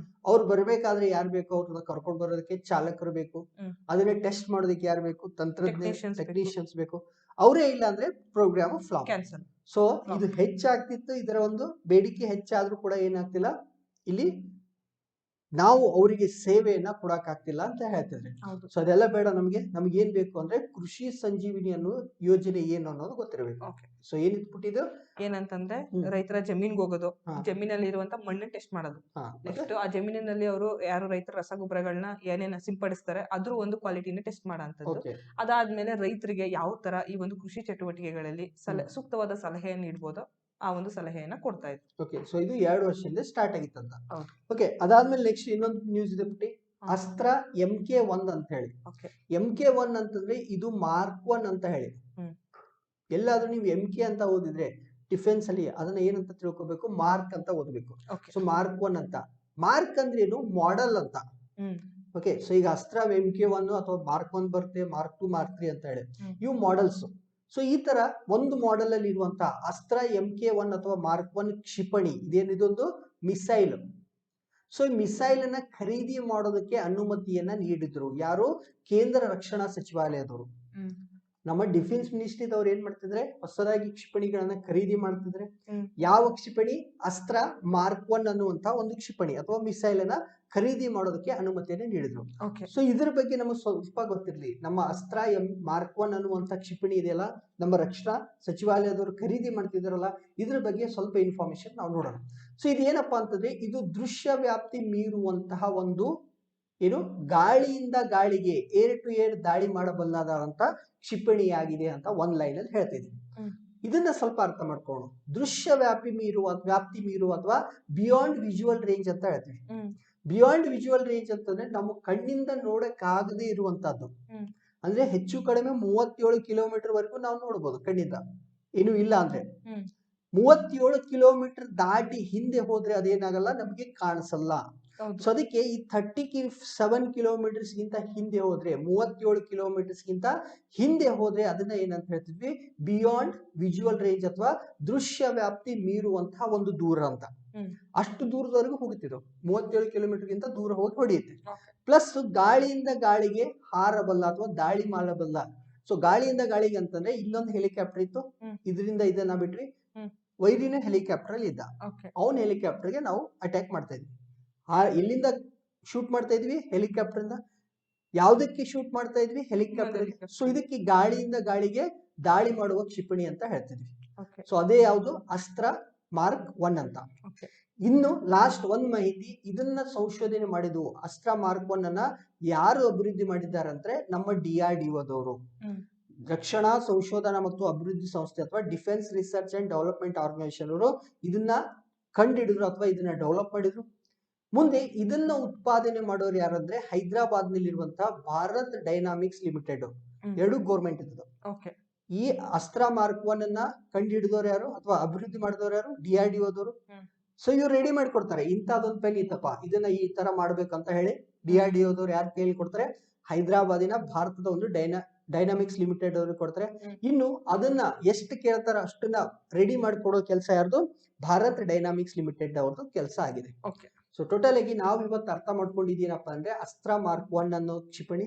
ಅವ್ರು ಬರ್ಬೇಕಾದ್ರೆ ಯಾರು ಬೇಕು? ಅವ್ರನ್ನ ಕರ್ಕೊಂಡು ಬರೋದಕ್ಕೆ ಚಾಲಕರು ಬೇಕು. ಅದನ್ನ ಟೆಸ್ಟ್ ಮಾಡೋದಕ್ಕೆ ಯಾರು ಬೇಕು? ಟೆಕ್ನಿಷಿಯನ್ಸ್ ಬೇಕು. ಅವರೇ ಇಲ್ಲ ಅಂದ್ರೆ ಪ್ರೋಗ್ರಾಮ್ ಫ್ಲಾಪ್. ಸೊ ಇದು ಹೆಚ್ಚಾಗ್ತಿತ್ತು, ಇದರ ಒಂದು ಬೇಡಿಕೆ ಹೆಚ್ಚಾದ್ರೂ ಕೂಡ ಏನಾಗ್ತಿಲ್ಲ, ಇಲ್ಲಿ ನಾವು ಅವರಿಗೆ ಸೇವೆಯನ್ನ ಕೊಡಕ್ ಆಗ್ತಿಲ್ಲ ಅಂತ ಹೇಳ್ತಿದ್ರೆ. ಸೊ ಅದೆಲ್ಲ ಬೇಡ, ನಮ್ಗೆ ಏನ್ ಬೇಕು ಅಂದ್ರೆ ಕೃಷಿ ಸಂಜೀವಿನಿ ಅನ್ನೋ ಯೋಜನೆ ಏನು ಅನ್ನೋದು ಗೊತ್ತಿರಬೇಕು. ಸೊ ಏನಿಟ್ಬಿಟ್ಟಿದ್ದು ಏನಂತಂದ್ರೆ, ರೈತರ ಜಮೀನ್ಗೆ ಹೋಗೋದು, ಜಮೀನಲ್ಲಿ ಇರುವಂತ ಮಣ್ಣು ಟೆಸ್ಟ್ ಮಾಡೋದು. ನೆಕ್ಸ್ಟ್ ಆ ಜಮೀನಿನಲ್ಲಿ ಅವರು ಯಾರು ರೈತರ ರಸಗೊಬ್ಬರಗಳನ್ನ ಏನೇನ ಸಿಂಪಡಿಸ್ತಾರೆ ಅದ್ರ ಒಂದು ಕ್ವಾಲಿಟಿನ ಟೆಸ್ಟ್ ಮಾಡೋಂಥದ್ದು. ಅದಾದ್ಮೇಲೆ ರೈತರಿಗೆ ಯಾವ ತರ ಈ ಒಂದು ಕೃಷಿ ಚಟುವಟಿಕೆಗಳಲ್ಲಿ ಸೂಕ್ತವಾದ ಸಲಹೆಯನ್ನು ನೀಡಬಹುದು, ಆ ಒಂದು ಸಲಹೆಯನ್ನ ಕೊಡ್ತಾ ಇದ್ರು. ಓಕೆ, ಸೊ ಇದು 2 ವರ್ಷದಿಂದ ಸ್ಟಾರ್ಟ್ ಆಗಿತ್ತಂತ. ಓಕೆ, ಅದಾದ್ಮೇಲೆ ನೆಕ್ಸ್ಟ್ ಇನ್ನೊಂದು ನ್ಯೂಸ್ ಇದೆ ಪುಟ್ಟಿ, ಅಸ್ತ್ರ MK1 ಅಂತ ಹೇಳಿ. MK1 ಅಂತಂದ್ರೆ ಇದು Mark 1 ಅಂತ ಹೇಳಿ. ಎಲ್ಲಾದ್ರೂ ನೀವು MK ಅಂತ ಓದಿದ್ರೆ ಡಿಫೆನ್ಸ್ ಅಲ್ಲಿ ಅದನ್ನ ಏನಂತ ತಿಳ್ಕೊಬೇಕು? ಮಾರ್ಕ್ ಅಂತ ಓದ್ಬೇಕು. ಸೊ Mark 1 ಅಂತ. ಮಾರ್ಕ್ ಅಂದ್ರೆ ಏನು? ಮಾಡೆಲ್ ಅಂತ. ಓಕೆ, ಸೊ ಈಗ ಅಸ್ತ್ರ MK1 ಅಥವಾ ಮಾರ್ಕ್ 1 ಬರುತ್ತೆ, ಮಾರ್ಕ್ 2, ಮಾರ್ಕ್ 3 ಅಂತ ಹೇಳಿ ಇವು ಮಾಡೆಲ್ಸ್. ಸೊ ಈ ತರ ಒಂದು ಮಾಡೆಲ್ ಅಲ್ಲಿ ಇರುವಂತಹ ಅಸ್ತ್ರ MK1 ಅಥವಾ ಮಾರ್ಕ್ 1 ಕ್ಷಿಪಣಿ ಇದೇನಿದೊಂದು ಮಿಸೈಲ್. ಸೊ ಈ ಮಿಸೈಲ್ ಅನ್ನ ಖರೀದಿ ಮಾಡೋದಕ್ಕೆ ಅನುಮತಿಯನ್ನ ನೀಡಿದ್ರು ಯಾರು? ಕೇಂದ್ರ ರಕ್ಷಣಾ ಸಚಿವಾಲಯದವರು. ನಮ್ಮ ಡಿಫೆನ್ಸ್ ಮಿನಿಸ್ಟ್ರಿದವ್ರು ಏನ್ ಮಾಡ್ತಿದ್ರೆ, ಹೊಸದಾಗಿ ಕ್ಷಿಪಣಿಗಳನ್ನ ಖರೀದಿ ಮಾಡ್ತಿದ್ರೆ. ಯಾವ ಕ್ಷಿಪಣಿ? ಅಸ್ತ್ರ ಮಾರ್ಕ್ 1 ಅನ್ನುವಂತ ಒಂದು ಕ್ಷಿಪಣಿ ಅಥವಾ ಮಿಸೈಲ್ ಅನ್ನ ಖರೀದಿ ಮಾಡೋದಕ್ಕೆ ಅನುಮತಿಯನ್ನ ನೀಡಿದ್ರು. ಸೊ ಇದ್ರ ಬಗ್ಗೆ ನಮಗೆ ಸ್ವಲ್ಪ ಗೊತ್ತಿರ್ಲಿ. ನಮ್ಮ ಅಸ್ತ್ರ ಮಾರ್ಕ್ 1 ಅನ್ನುವಂತ ಕ್ಷಿಪಣಿ ಇದೆಯಲ್ಲ, ನಮ್ಮ ರಕ್ಷಣಾ ಸಚಿವಾಲಯದವರು ಖರೀದಿ ಮಾಡ್ತಿದಾರಲ್ಲ, ಇದ್ರ ಬಗ್ಗೆ ಸ್ವಲ್ಪ ಇನ್ಫಾರ್ಮೇಶನ್ ನಾವು ನೋಡೋಣ. ಸೊ ಇದೇನಪ್ಪಾ ಅಂತಂದ್ರೆ, ಇದು ದೃಶ್ಯ ವ್ಯಾಪ್ತಿ ಮೀರುವಂತಹ ಒಂದು ಏನು ಗಾಳಿಯಿಂದ ಗಾಳಿಗೆ ಏರ್ ಟು ಏರ್ ದಾಳಿ ಮಾಡಬಲ್ಲದಂತ ಕ್ಷಿಪಣಿಯಾಗಿದೆ ಅಂತ ಒಂದ್ ಲೈನ್ ಅಲ್ಲಿ ಹೇಳ್ತಿದ್ವಿ. ಇದನ್ನ ಸ್ವಲ್ಪ ಅರ್ಥ ಮಾಡ್ಕೋಣ. ದೃಶ್ಯ ವ್ಯಾಪ್ತಿ ಮೀರುವ ಅಥವಾ ಬಿಯಾಂಡ್ ವಿಜುವಲ್ ರೇಂಜ್ ಅಂತ ಹೇಳ್ತೀವಿ. ಬಿಯಾಂಡ್ ವಿಜುವಲ್ ರೇಂಜ್ ಅಂತಂದ್ರೆ ನಮ್ಮ ಕಣ್ಣಿಂದ ನೋಡಕ್ಕಾಗದೇ ಇರುವಂತಹದ್ದು. ಅಂದ್ರೆ ಹೆಚ್ಚು ಕಡಿಮೆ 37 ಕಿಲೋಮೀಟರ್ ವರೆಗೂ ನಾವು ನೋಡ್ಬೋದು ಕಣ್ಣಿಂದ. ಏನು ಇಲ್ಲ ಅಂದ್ರೆ 37 ಕಿಲೋಮೀಟರ್ ದಾಟಿ ಹಿಂದೆ ಹೋದ್ರೆ ಅದೇನಾಗಲ್ಲ, ನಮಗೆ ಕಾಣಿಸಲ್ಲ. ಸೊ ಅದಕ್ಕೆ ಈ 37 ಕಿಲೋಮೀಟರ್ಸ್ ಗಿಂತ ಹಿಂದೆ ಹೋದ್ರೆ, 37 ಕಿಲೋಮೀಟರ್ಸ್ ಗಿಂತ ಹಿಂದೆ ಹೋದ್ರೆ ಅದನ್ನ ಏನಂತ ಹೇಳ್ತಿದ್ವಿ? ಬಿಯಾಂಡ್ ವಿಜುವಲ್ ರೇಂಜ್ ಅಥವಾ ದೃಶ್ಯ ವ್ಯಾಪ್ತಿ ಮೀರುವಂತಹ ಒಂದು ದೂರ ಅಂತ. ಅಷ್ಟು ದೂರದವರೆಗೂ ಹೋಗುತ್ತಿದ್ದು 37 ಕಿಲೋಮೀಟರ್ ಗಿಂತ ದೂರ ಹೋಗಿ ಹೊಡೆಯುತ್ತೆ. ಪ್ಲಸ್ ಗಾಳಿಯಿಂದ ಗಾಳಿಗೆ ಹಾರಬಲ್ಲ ಅಥವಾ ದಾಳಿ ಮಾಡಬಲ್ಲ. ಸೊ ಗಾಳಿಯಿಂದ ಗಾಳಿಗೆ ಅಂತಂದ್ರೆ ಇಲ್ಲೊಂದು ಹೆಲಿಕಾಪ್ಟರ್ ಇತ್ತು, ಇದರಿಂದ ಇದನ್ನ ಬಿಟ್ವಿ. ವೈರಿನ ಹೆಲಿಕಾಪ್ಟರ್ ಅಲ್ಲಿ ಇದ್ದ, ಅವನ್ ಹೆಲಿಕಾಪ್ಟರ್ಗೆ ನಾವು ಅಟ್ಯಾಕ್ ಮಾಡ್ತಾ ಇದ್ವಿ. ಎಲ್ಲಿಂದ ಶೂಟ್ ಮಾಡ್ತಾ ಇದ್ವಿ? ಹೆಲಿಕಾಪ್ಟರ್ ಇಂದ. ಯಾವ್ದಕ್ಕೆ ಶೂಟ್ ಮಾಡ್ತಾ ಇದ್ವಿ? ಹೆಲಿಕಾಪ್ಟರ್. ಸೊ ಇದಕ್ಕೆ ಗಾಳಿಯಿಂದ ಗಾಳಿಗೆ ದಾಳಿ ಮಾಡುವ ಕ್ಷಿಪಣಿ ಅಂತ ಹೇಳ್ತಿದ್ವಿ. ಸೊ ಅದೇ ಯಾವುದು? ಅಸ್ತ್ರ ಮಾರ್ಕ್ 1 ಅಂತ. ಇನ್ನು ಲಾಸ್ಟ್ ಒಂದ್ ಮಾಹಿತಿ, ಇದನ್ನ ಸಂಶೋಧನೆ ಮಾಡಿದ್ವು ಅಸ್ತ್ರ ಮಾರ್ಕ್ 1 ಅನ್ನ ಯಾರು ಅಭಿವೃದ್ಧಿ ಮಾಡಿದ್ದಾರೆ ಅಂದ್ರೆ ನಮ್ಮ DRDOದವರು, ರಕ್ಷಣಾ ಸಂಶೋಧನಾ ಮತ್ತು ಅಭಿವೃದ್ಧಿ ಸಂಸ್ಥೆ ಅಥವಾ defence research and development organisation ಅವರು ಇದನ್ನ ಕಂಡಿಡಿದ್ರು ಅಥವಾ ಇದನ್ನ ಡೆವಲಪ್ ಮಾಡಿದ್ರು. ಮುಂದೆ ಇದನ್ನ ಉತ್ಪಾದನೆ ಮಾಡೋರು ಯಾರಂದ್ರೆ ಹೈದರಾಬಾದ್ ನಲ್ಲಿರುವಂತಹ ಭಾರತ್ ಡೈನಾಮಿಕ್ಸ್ ಲಿಮಿಟೆಡ್. ಎರಡು ಗೌರ್ಮೆಂಟ್ ಇದ್ದು. ಈ ಅಸ್ತ್ರ ಮಾರ್ಕ್ 1 ಅನ್ನ ಕಂಡುಹಿಡಿದವರು ಯಾರು ಅಥವಾ ಅಭಿವೃದ್ಧಿ ಮಾಡಿದವರು ಯಾರು? DRDOದವರು. ಸೊ ಇವ್ರು ರೆಡಿ ಮಾಡ್ಕೊಡ್ತಾರೆ, ಇಂಥದೊಂದು ಪೆನ್ ಇತ್ತಪ್ಪ, ಇದನ್ನ ಈ ತರ ಮಾಡ್ಬೇಕಂತ ಹೇಳಿ DRDOದವ್ರು ಯಾರು ಕೈಯಲ್ಲಿ ಕೊಡ್ತಾರೆ? ಹೈದರಾಬಾದಿನ ಭಾರತದ ಒಂದು ಡೈನಾಮಿಕ್ಸ್ ಲಿಮಿಟೆಡ್ ಅವ್ರಿಗೆ ಕೊಡ್ತಾರೆ. ಇನ್ನು ಅದನ್ನ ಎಷ್ಟು ಕೇಳ್ತಾರ ಅಷ್ಟನ್ನ ರೆಡಿ ಮಾಡಿಕೊಡೋ ಕೆಲಸ ಯಾರ್ದು? ಭಾರತ್ ಡೈನಾಮಿಕ್ಸ್ ಲಿಮಿಟೆಡ್ ಅವ್ರದ್ದು ಕೆಲಸ ಆಗಿದೆ. ಸೊ ಟೋಟಲ್ ಆಗಿ ನಾವು ಇವತ್ತು ಅರ್ಥ ಮಾಡ್ಕೊಂಡಿದ್ದೀನಪ್ಪ ಅಂದ್ರೆ ಅಸ್ತ್ರ ಮಾರ್ಕ್ 1 ಅನ್ನೋ ಕ್ಷಿಪಣಿ.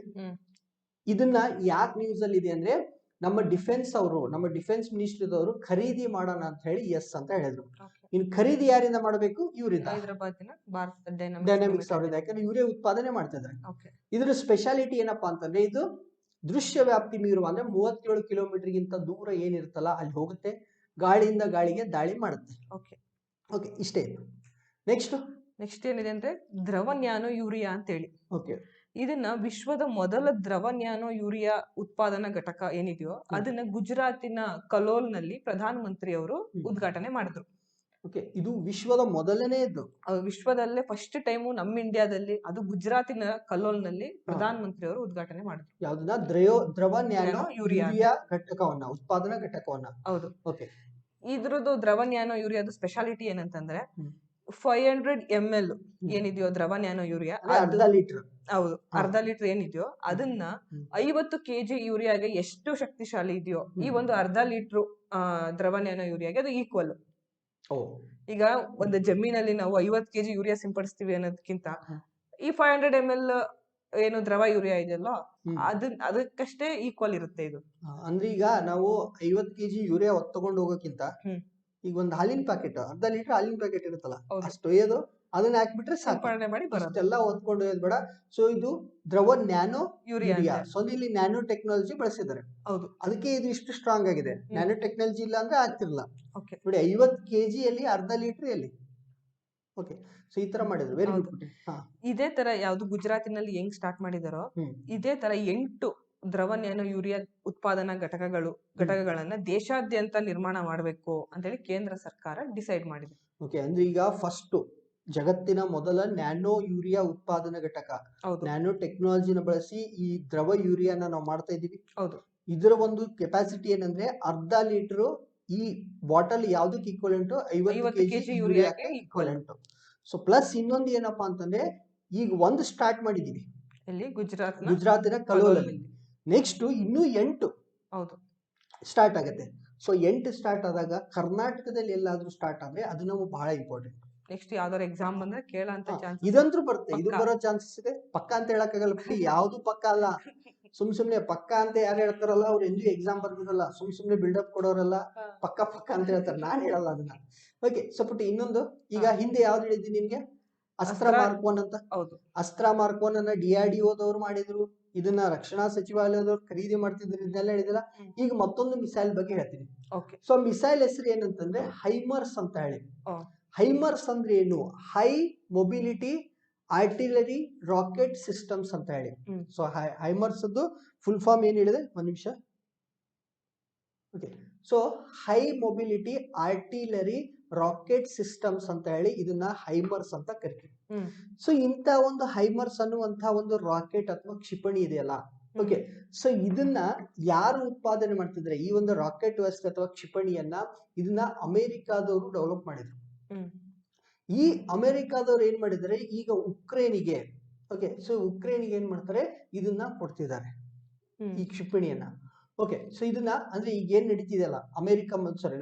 ಇದನ್ನ ಯಾಕೆ ನ್ಯೂಸ್ ಅಲ್ಲಿ ಇದೆ ಅಂದ್ರೆ, ನಮ್ಮ ಡಿಫೆನ್ಸ್ ಮಿನಿಸ್ಟ್ರಿದವರು ಖರೀದಿ ಮಾಡೋಣ ಅಂತ ಹೇಳಿ ಎಸ್ ಅಂತ ಹೇಳಿದ್ರು. ಇನ್ನು ಖರೀದಿ ಯಾರಿಂದ ಮಾಡಬೇಕು? ಇವರಿಂದ, ಡೈನಾಮಿಕ್ಸ್ ಅವರಿಂದ. ಯಾಕಂದ್ರೆ ಇವರೇ ಉತ್ಪಾದನೆ ಮಾಡ್ತಿದ್ದಾರೆ. ಇದ್ರ ಸ್ಪೆಷಾಲಿಟಿ ಏನಪ್ಪಾ ಅಂತಂದ್ರೆ, ಇದು ದೃಶ್ಯ ವ್ಯಾಪ್ತಿ ಮೀರುವ ಅಂದ್ರೆ 37 ಕಿಲೋಮೀಟರ್ ಗಿಂತ ದೂರ ಏನಿರುತ್ತಲ್ಲ ಅಲ್ಲಿ ಹೋಗುತ್ತೆ, ಗಾಳಿಯಿಂದ ಗಾಳಿಗೆ ದಾಳಿ ಮಾಡುತ್ತೆ. ಓಕೆ, ಇಷ್ಟೇ ಇತ್ತು. ನೆಕ್ಸ್ಟ್ ಏನಿದೆ ಅಂದ್ರೆ ದ್ರವ ನ್ಯಾನೋ ಯೂರಿಯಾ ಅಂತ ಹೇಳಿ. ಇದನ್ನ ವಿಶ್ವದ ಮೊದಲ ದ್ರವ ನ್ಯಾನೋ ಯೂರಿಯಾ ಉತ್ಪಾದನಾ ಘಟಕ ಏನಿದೆಯೋ ಅದನ್ನ ಗುಜರಾತಿನ ಕಲೋಲ್ ನಲ್ಲಿ ಪ್ರಧಾನ ಮಂತ್ರಿ ಅವರು ಉದ್ಘಾಟನೆ ಮಾಡಿದ್ರು. ಇದು ವಿಶ್ವದ ಮೊದಲನೇದು, ವಿಶ್ವದಲ್ಲೇ ಫಸ್ಟ್ ಟೈಮ್ ನಮ್ಮ ಇಂಡಿಯಾದಲ್ಲಿ, ಅದು ಗುಜರಾತಿನ ಕಲೋಲ್ ನಲ್ಲಿ ಪ್ರಧಾನ ಮಂತ್ರಿ ಅವರು ಉದ್ಘಾಟನೆ ಮಾಡಿದ್ರು. ಯಾವ್ದನ್ನ? ದ್ರವ ನ್ಯಾನೋ ಯೂರಿಯಾ ಘಟಕವನ್ನ, ಉತ್ಪಾದನಾ ಘಟಕವನ್ನ. ಹೌದು. ಇದ್ರದ್ದು ದ್ರವ ನ್ಯಾನೋ ಯೂರಿಯಾದ ಸ್ಪೆಷಾಲಿಟಿ ಏನಂತಂದ್ರೆ 500 ml ಏನಿದೆಯೋ ದ್ರವ ನ್ಯಾನೋ ಯೂರಿಯಾ, ಅರ್ಧ ಲೀಟರ್. ಹೌದು, ಅರ್ಧ ಲೀಟರ್ ಏನಿದೆಯೋ ಅದನ್ನ 50 kg ಯೂರಿಯಾಗೆ ಎಷ್ಟು ಶಕ್ತಿಶಾಲಿ ಇದೆಯೋ ಈ ಒಂದು ಅರ್ಧ ಲೀಟರ್ ದ್ರವ ನ್ಯಾನೋ ಯೂರಿಯಾಗೆ ಅದು ಈಕ್ವಲ್. ಈಗ ಒಂದು ಜಮೀನಲ್ಲಿ ನಾವು 50 kg ಯೂರಿಯಾ ಸಿಂಪಡಿಸ್ತೀವಿ ಅನ್ನೋದಕ್ಕಿಂತ ಈ 500 ml ಏನು ದ್ರವ ಯೂರಿಯಾ ಇದೆಯಲ್ಲ ಅದಕ್ಕಷ್ಟೇ ಈಕ್ವಲ್ ಇರುತ್ತೆ ಇದು. ಅಂದ್ರೆ ಈಗ ನಾವು 50 kg ಯೂರಿಯಾ ತಗೊಂಡು ಹೋಗೋಕ್ಕಿಂತ ಈಗ ಒಂದು ಹಾಲಿನ ಪ್ಯಾಕೆಟ್, ಅರ್ಧ ಲೀಟರ್ ಹಾಲಿನ ಪ್ಯಾಕೆಟ್ ಇರುತ್ತಲ್ಲ, ಅಷ್ಟು ಒಯ್ಯೋದು, ಅದನ್ನ ಹಾಕ್ಬಿಟ್ರೆ ಸಿಂಪಡಣೆ ಮಾಡಿ ಎಲ್ಲ ಹೊತ್ಕೊಂಡು ಒಯ್ಯೋದು ಬೇಡ. ಸೊ ಇದು ದ್ರವ ನ್ಯಾನೋ ಯೂರಿಯಾ. ಸೊ ಇಲ್ಲಿ ನ್ಯಾನೋ ಟೆಕ್ನಾಲಜಿ ಬಳಸಿದ್ದಾರೆ. ಹೌದು, ಅದಕ್ಕೆ ಇದು ಇಷ್ಟು ಸ್ಟ್ರಾಂಗ್ ಆಗಿದೆ. ನ್ಯಾನೋ ಟೆಕ್ನಾಲಜಿ ಇಲ್ಲ ಅಂದ್ರೆ ಆಗ್ತಿರ್ಲಿಲ್ಲ. ನೋಡಿ 50 kg ಅಲ್ಲಿ ಅರ್ಧ ಲೀಟರ್ ಎಲ್ಲಿ. ಸೊ ಈ ತರ ಮಾಡಿದ್ರು. Very good. ಇದೇ ತರ ಯಾವ್ದು ಗುಜರಾತಿನಲ್ಲಿ ಹೆಂಗ್ ಸ್ಟಾರ್ಟ್ ಮಾಡಿದಾರೋ ಇದೇ ತರ 8 ದ್ರವ ನ್ಯಾನೋ ಯೂರಿಯಾ ಉತ್ಪಾದನಾ ಘಟಕಗಳನ್ನ ದೇಶಾದ್ಯಂತ ನಿರ್ಮಾಣ ಮಾಡಬೇಕು ಅಂತ ಹೇಳಿ ಕೇಂದ್ರ ಸರ್ಕಾರ ಡಿಸೈಡ್ ಮಾಡಿದೆ. ಅಂದ್ರೆ ಈಗ ಫಸ್ಟ್ ಜಗತ್ತಿನ ಮೊದಲ ನ್ಯಾನೋ ಯೂರಿಯಾ ಉತ್ಪಾದನಾ ಘಟಕ, ನ್ಯಾನೋ ಟೆಕ್ನಾಲಜಿನ ಬಳಸಿ ಈ ದ್ರವ ಯೂರಿಯಾನ ನಾವು ಮಾಡ್ತಾ ಇದೀವಿ. ಹೌದು. ಇದರ ಒಂದು ಕೆಪಾಸಿಟಿ ಏನಂದ್ರೆ ಅರ್ಧ ಲೀಟರ್ ಈ ಬಾಟಲ್ ಯಾವ್ದಕ್ಕೆ ಈಕ್ವಲೆಂಟ್? 50 kg ಯೂರಿಯಾಕ್ಕೆ ಈಕ್ವಲೆಂಟ್. ಸೊ ಪ್ಲಸ್ ಇನ್ನೊಂದು ಏನಪ್ಪಾ ಅಂತಂದ್ರೆ, ಈಗ ಒಂದು ಸ್ಟಾರ್ಟ್ ಮಾಡಿದೀವಿ, ಎಲ್ಲಿ ಗುಜರಾತ್ನ ಗುಜರಾತಿನ ಕಲೋಲಲ್ಲಿ. ನೆಕ್ಸ್ಟ್ ಇನ್ನೂ 8 ಹೌದು ಸ್ಟಾರ್ಟ್ ಆಗುತ್ತೆ. ಸೊ 8 ಸ್ಟಾರ್ಟ್ ಆದಾಗ ಕರ್ನಾಟಕದಲ್ಲಿ ಎಲ್ಲಾದ್ರೂ ಸ್ಟಾರ್ಟ್ ಆದ್ರೆ ಅದು ನಮಗೆ ಬಹಳ ಇಂಪಾರ್ಟೆಂಟ್. ನೆಕ್ಸ್ಟ್ ಯಾವ್ದಾರು ಎಕ್ಸಾಮ್ ಬಂದ್ರೆ ಕೇಳಂತ ಚಾನ್ಸ್ ಇದಂತೂ ಬರುತ್ತೆ, ಇದು ಪಕ್ಕಾ. ಬರೋ ಚಾನ್ಸಸ್ ಇದೆ. ಪಕ್ಕ ಅಂತ ಹೇಳಕ್ಕಾಗಲ್ಲ ಬಿಡಿ, ಯಾವ್ದು ಪಕ್ಕ ಅಲ್ಲ. ಸುಮ್ನೆ ಪಕ್ಕ ಅಂತ ಯಾರು ಹೇಳ್ತಾರಲ್ಲ ಅವ್ರು ಎಂದೂ ಎಕ್ಸಾಮ್ ಬರ್ದಿರಲ್ಲ, ಸುಮ್ನೆ ಬಿಲ್ಡಪ್ ಕೊಡೋರಲ್ಲ ಪಕ್ಕ ಅಂತ ಹೇಳ್ತಾರೆ. ನಾನ್ ಹೇಳಲ್ಲ ಅದನ್ನ. ಓಕೆ, ಸೊ ಪುಟ್ಟಿ ಇನ್ನೊಂದು, ಈಗ ಹಿಂದೆ ಯಾವ್ದು ಹೇಳಿದ್ದೀನಿ ನಿಮ್ಗೆ, ಅಸ್ತ್ರ ಮಾರ್ಕ್ 1 ಅಂತ. ಹೌದು ಅಸ್ತ್ರ ಮಾರ್ಕ್ 1 ಅನ್ನ DRDOದವ್ರು ಮಾಡಿದ್ರು, ಇದನ್ನ ರಕ್ಷಣಾ ಸಚಿವಾಲಯದವ್ರು ಖರೀದಿ ಮಾಡ್ತಿದ್ರು, ಇದನ್ನೆಲ್ಲ ಹೇಳಿದಿಲ್ಲ. ಈಗ ಮತ್ತೊಂದು ಮಿಸೈಲ್ ಬಗ್ಗೆ ಹೇಳ್ತೀನಿ. ಓಕೆ ಸೊ ಮಿಸೈಲ್ ಹೆಸರು ಏನಂತಂದ್ರೆ ಹೈಮರ್ಸ್ ಅಂತ ಹೇಳಿ. ಓ. ಹೈಮರ್ಸ್ ಅಂದ್ರೆ ಏನು, high mobility artillery rocket systems ಅಂತ ಹೇಳಿ. ಸೊ ಹೈಮರ್ಸ್ ಫುಲ್ ಫಾರ್ಮ್ ಏನ್ ಹೇಳಿದೆ, ಒಂದ್ ನಿಮಿಷ. Okay, so high mobility artillery rocket systems ಅಂತ ಹೇಳಿ ಇದನ್ನ ಹೈಮರ್ಸ್ ಅಂತ ಕರಿತೀವಿ. ಸೊ ಇಂತ ಒಂದು ಹೈಮರ್ಸ್ ಅನ್ನುವಂತ ಒಂದು ರಾಕೆಟ್ ಅಥವಾ ಕ್ಷಿಪಣಿ ಇದೆಯಲ್ಲ, ಓಕೆ, ಸೊ ಇದನ್ನ ಯಾರು ಉತ್ಪಾದನೆ ಮಾಡ್ತಿದ್ರೆ, ಈ ಒಂದು ರಾಕೆಟ್ ವ್ಯವಸ್ಥೆ ಅಥವಾ ಕ್ಷಿಪಣಿಯನ್ನ ಇದನ್ನ ಅಮೆರಿಕಾದವರು ಡೆವಲಪ್ ಮಾಡಿದ್ರು. ಈ ಅಮೆರಿಕಾದವ್ರು ಏನ್ ಮಾಡಿದ್ದಾರೆ, ಈಗ ಉಕ್ರೇನಿಗೆ, ಓಕೆ, ಸೊ ಉಕ್ರೇನಿಗೆ ಏನ್ ಮಾಡ್ತಾರೆ, ಇದನ್ನ ಕೊಡ್ತಿದ್ದಾರೆ ಈ ಕ್ಷಿಪಣಿಯನ್ನ. ಓಕೆ, ಸೊ ಇದನ್ನ ಅಂದ್ರೆ ಈಗ ಏನ್ ನಡೀತಿದೆಯಲ್ಲ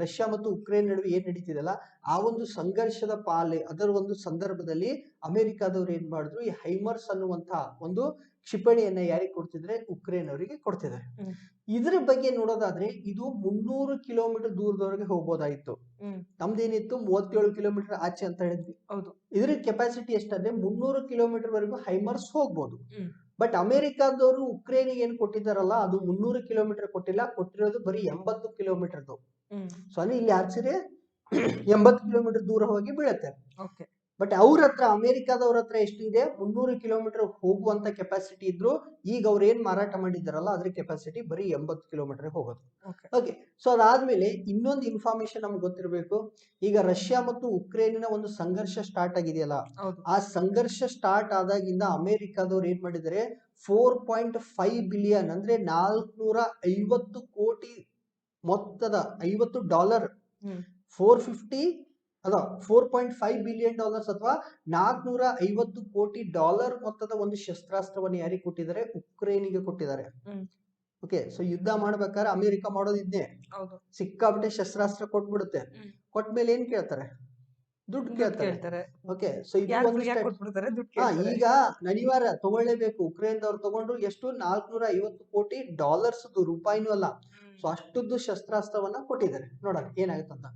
ರಷ್ಯಾ ಮತ್ತು ಉಕ್ರೇನ್ ನಡುವೆ ಏನ್ ನಡೀತಿದೆಯಲ್ಲ, ಆ ಒಂದು ಸಂಘರ್ಷದ ಅದರ ಒಂದು ಸಂದರ್ಭದಲ್ಲಿ ಅಮೆರಿಕಾದವ್ರು ಏನ್ ಮಾಡಿದ್ರು, ಈ ಹೈಮರ್ಸ್ ಅನ್ನುವಂತ ಒಂದು ಕ್ಷಿಪಣಿಯನ್ನ ಯಾರಿಗೆ ಕೊಡ್ತಿದ್ರೆ, ಉಕ್ರೇನ್ ಅವರಿಗೆ ಕೊಡ್ತಿದ್ದಾರೆ. ಇದ್ರ ಬಗ್ಗೆ ನೋಡೋದಾದ್ರೆ ಇದು 300 ಕಿಲೋಮೀಟರ್ ದೂರದವರೆಗೆ ಹೋಗ್ಬೋದಾಯ್ತು. ನಮ್ದೇನಿತ್ತು 37 ಕಿಲೋಮೀಟರ್ ಆಚೆ ಅಂತ ಹೇಳಿದ್ವಿ. ಹೌದು, ಇದ್ರ ಕೆಪಾಸಿಟಿ ಎಷ್ಟಂದ್ರೆ 300 ಕಿಲೋಮೀಟರ್ ವರೆಗೂ ಹೈಮರ್ಸ್ ಹೋಗ್ಬೋದು. ಬಟ್ ಅಮೆರಿಕಾದವರು ಉಕ್ರೇನಿಗೆ ಏನ್ ಕೊಟ್ಟಿದ್ದಾರಲ್ಲ, ಅದು 300 ಕಿಲೋಮೀಟರ್ ಕೊಟ್ಟಿಲ್ಲ, ಕೊಟ್ಟಿರೋದು ಬರೀ 80 ಕಿಲೋಮೀಟರ್ದು. ಸೊ ಅಂದ್ರೆ ಇಲ್ಲಿ ಆಚೆ 80 ಕಿಲೋಮೀಟರ್ ದೂರ ಹೋಗಿ ಬೀಳತ್ತೆ. ಬಟ್ ಅವ್ರ ಹತ್ರ, ಅಮೆರಿಕಾದವ್ರ ಹತ್ರ ಎಷ್ಟು ಇದೆ, 300 ಕಿಲೋಮೀಟರ್ ಹೋಗುವಂತ ಕೆಪಾಸಿಟಿ ಇದ್ರು. ಈಗ ಅವ್ರು ಏನ್ ಮಾರಾಟ ಮಾಡಿದಾರಲ್ಲ ಅದ್ರ ಕೆಪಾಸಿಟಿ ಬರೀ 80 ಕಿಲೋಮೀಟರ್ ಹೋಗೋದು. ಓಕೆ, ಸೊ ಅದಾದ್ಮೇಲೆ ಇನ್ನೊಂದು ಇನ್ಫಾರ್ಮೇಶನ್ ನಮ್ಗೆ ಗೊತ್ತಿರಬೇಕು. ಈಗ ರಷ್ಯಾ ಮತ್ತು ಉಕ್ರೇನಿನ ಒಂದು ಸಂಘರ್ಷ ಸ್ಟಾರ್ಟ್ ಆಗಿದೆಯಲ್ಲ, ಆ ಸಂಘರ್ಷ ಸ್ಟಾರ್ಟ್ ಆದಾಗಿಂದ ಅಮೆರಿಕಾದವ್ರು ಏನ್ ಮಾಡಿದ್ದಾರೆ, 4.5 ಬಿಲಿಯನ್ ಅಂದ್ರೆ 450 ಕೋಟಿ ಮೊತ್ತದ $50 $4.5 ಬಿಲಿಯನ್ ಅಥವಾ $450 ಕೋಟಿ ಮೊತ್ತದ ಒಂದು ಶಸ್ತ್ರಾಸ್ತ್ರವನ್ನು ಯಾರಿಗೆ ಕೊಟ್ಟಿದ್ದಾರೆ, ಉಕ್ರೇನಿಗೆ ಕೊಟ್ಟಿದ್ದಾರೆ. ಓಕೆ, ಸೊ ಯುದ್ಧ ಮಾಡ್ಬೇಕಾದ್ರೆ ಅಮೆರಿಕ ಮಾಡೋದು ಇದ್ನೇ, ಸಿಕ್ಕಾಬಿಟ್ಟೆ ಶಸ್ತ್ರಾಸ್ತ್ರ ಕೊಟ್ಬಿಡುತ್ತೆ. ಕೊಟ್ಮೇಲೆ ಏನ್ ಕೇಳ್ತಾರೆ, ದುಡ್ಡು ಕೇಳ್ತಾರೆ. ಓಕೆ, ಸೊ ಇದು ಈಗ ಅನಿವಾರ್ಯ ತಗೊಳ್ಳೇಬೇಕು. ಉಕ್ರೇನ್ ದವ್ರು ತಗೊಂಡ್ರು ಎಷ್ಟು, $450 ಕೋಟಿ ರೂಪಾಯಿನೂ ಅಲ್ಲ. ಸೊ ಅಷ್ಟುದ್ದು ಶಸ್ತ್ರಾಸ್ತ್ರವನ್ನ ಕೊಟ್ಟಿದ್ದಾರೆ. ನೋಡೋಣ ಏನಾಗುತ್ತಂತ.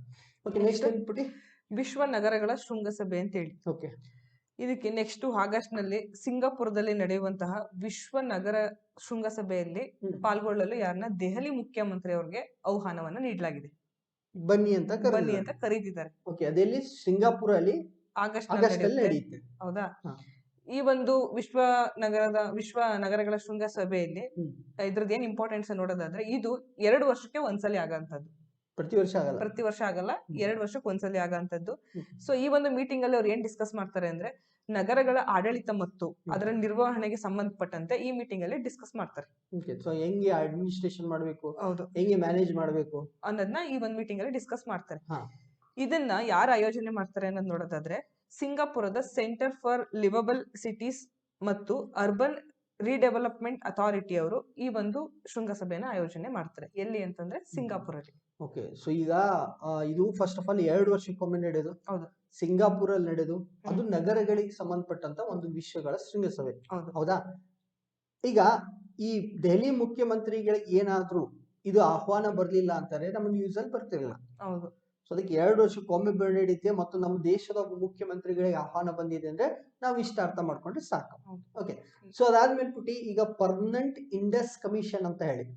ಓಕೆ, ನೆಕ್ಸ್ಟ್ ಏನ್ಬಿಟ್ಟು ವಿಶ್ವ ನಗರಗಳ ಶೃಂಗಸಭೆ ಅಂತ ಹೇಳಿ. ಓಕೆ, ಇದಕ್ಕೆ ನೆಕ್ಸ್ಟ್ ಆಗಸ್ಟ್ ನಲ್ಲಿ ಸಿಂಗಾಪುರದಲ್ಲಿ ನಡೆಯುವಂತಹ ವಿಶ್ವ ನಗರ ಶೃಂಗಸಭೆಯಲ್ಲಿ ಪಾಲ್ಗೊಳ್ಳಲು ಯಾರನ್ನ ದೆಹಲಿ ಮುಖ್ಯಮಂತ್ರಿ ಅವ್ರಿಗೆ ಆಹ್ವಾನವನ್ನ ನೀಡಲಾಗಿದೆ. ಬನ್ನಿ ಅಂತ ಕರೀತಿದ್ದಾರೆ. ಓಕೆ, ಅದೆಲ್ಲಿ ಸಿಂಗಾಪುರ ಅಲ್ಲಿ ಆಗಸ್ಟ್ ನಡೆಯುತ್ತೆ. ಹೌದಾ? ಈ ಒಂದು ವಿಶ್ವ ನಗರಗಳ ಶೃಂಗಸಭೆಯಲ್ಲಿ ಇದ್ರದ್ದು ಏನ್ ಇಂಪಾರ್ಟೆನ್ಸ್ ನೋಡೋದಾದ್ರೆ, ಇದು 2 ವರ್ಷಕ್ಕೆ ಒಂದ್ಸಲಿ ಆಗಂತದ್ದು. ಪ್ರತಿ ವರ್ಷ ಆಗಲ್ಲ, 2 ವರ್ಷಕ್ಕೆ ಒಂದ್ಸಲಿ ಆಗಂತದ್ದು. ಸೊ ಈ ಒಂದು ಮೀಟಿಂಗ್ ಅಲ್ಲಿ ಅವ್ರು ಏನ್ ಡಿಸ್ಕಸ್ ಮಾಡ್ತಾರೆ ಅಂದ್ರೆ, ನಗರಗಳ ಆಡಳಿತ ಮತ್ತು ಅದರ ನಿರ್ವಹಣೆಗೆ ಸಂಬಂಧಪಟ್ಟಂತೆ ಈ ಮೀಟಿಂಗ್ ಅಲ್ಲಿ ಡಿಸ್ಕಸ್ ಮಾಡ್ತಾರೆ. ಸೊ ಹೆಂಗೆ ಅಡ್ಮಿನಿಸ್ಟ್ರೇಷನ್ ಮಾಡಬೇಕು, ಹೆಂಗೆ ಮ್ಯಾನೇಜ್ ಮಾಡಬೇಕು ಅನ್ನೋದನ್ನ ಈ ಒಂದು ಮೀಟಿಂಗ್ ಅಲ್ಲಿ ಡಿಸ್ಕಸ್ ಮಾಡ್ತಾರೆ. ಇದನ್ನ ಯಾರು ಆಯೋಜನೆ ಮಾಡ್ತಾರೆ ಅನ್ನೋದು ನೋಡೋದಾದ್ರೆ, ಸಿಂಗಾಪುರದ ಸೆಂಟರ್ ಫಾರ್ ಲಿವಬಲ್ ಸಿಟೀಸ್ ಮತ್ತು ಅರ್ಬನ್ ರೀಡೆವಲಪ್ಮೆಂಟ್ ಅಥಾರಿಟಿ ಅವರು ಈ ಒಂದು ಶೃಂಗಸಭೆನ ಆಯೋಜನೆ ಮಾಡ್ತಾರೆ. ಎಲ್ಲಿ ಅಂತಂದ್ರೆ ಸಿಂಗಾಪುರಲ್ಲಿ. ಓಕೆ, ಸೊ ಈಗ ಇದು ಫಸ್ಟ್ ಆಫ್ ಆಲ್ 2 ವರ್ಷಕ್ಕೊಮ್ಮೆ ನಡೆಯೋದು. ಹೌದು, ಸಿಂಗಾಪುರಲ್ಲಿ ನಡೆದು ಅದು ನಗರಗಳಿಗೆ ಸಂಬಂಧಪಟ್ಟಂತ ಒಂದು ವಿಶ್ವಗಳ ಶೃಂಗಸಭೆ. ಹೌದಾ? ಈಗ ಈ ದೆಹಲಿ ಮುಖ್ಯಮಂತ್ರಿಗಳಿಗೆ ಏನಾದ್ರೂ ಇದು ಆಹ್ವಾನ ಬರ್ಲಿಲ್ಲ ಅಂತಾರೆ, ನಮ್ಮ ನ್ಯೂಸ್ ಅಲ್ಲಿ ಬರ್ತಿರಲಿಲ್ಲ. ಹೌದು, ಸೊ ಅದಕ್ಕೆ 2 ವರ್ಷಕ್ಕೊಮ್ಮೆ ನಡೆಯುತ್ತೆ. ಮತ್ತು ನಮ್ಮ ದೇಶದ ಮುಖ್ಯಮಂತ್ರಿಗಳಿಗೆ ಆಹ್ವಾನ ಬಂದಿದೆ ಅಂದ್ರೆ ನಾವು ಇಷ್ಟ ಅರ್ಥ ಮಾಡ್ಕೊಂಡ್ರೆ ಸಾಕು. ಓಕೆ, ಸೊ ಅದಾದ್ಮೇಲೆ ಪುಟಿ ಈಗ ಪರ್ಮನೆಂಟ್ ಇಂಡಸ್ ಕಮಿಷನ್ ಅಂತ ಹೇಳಿ.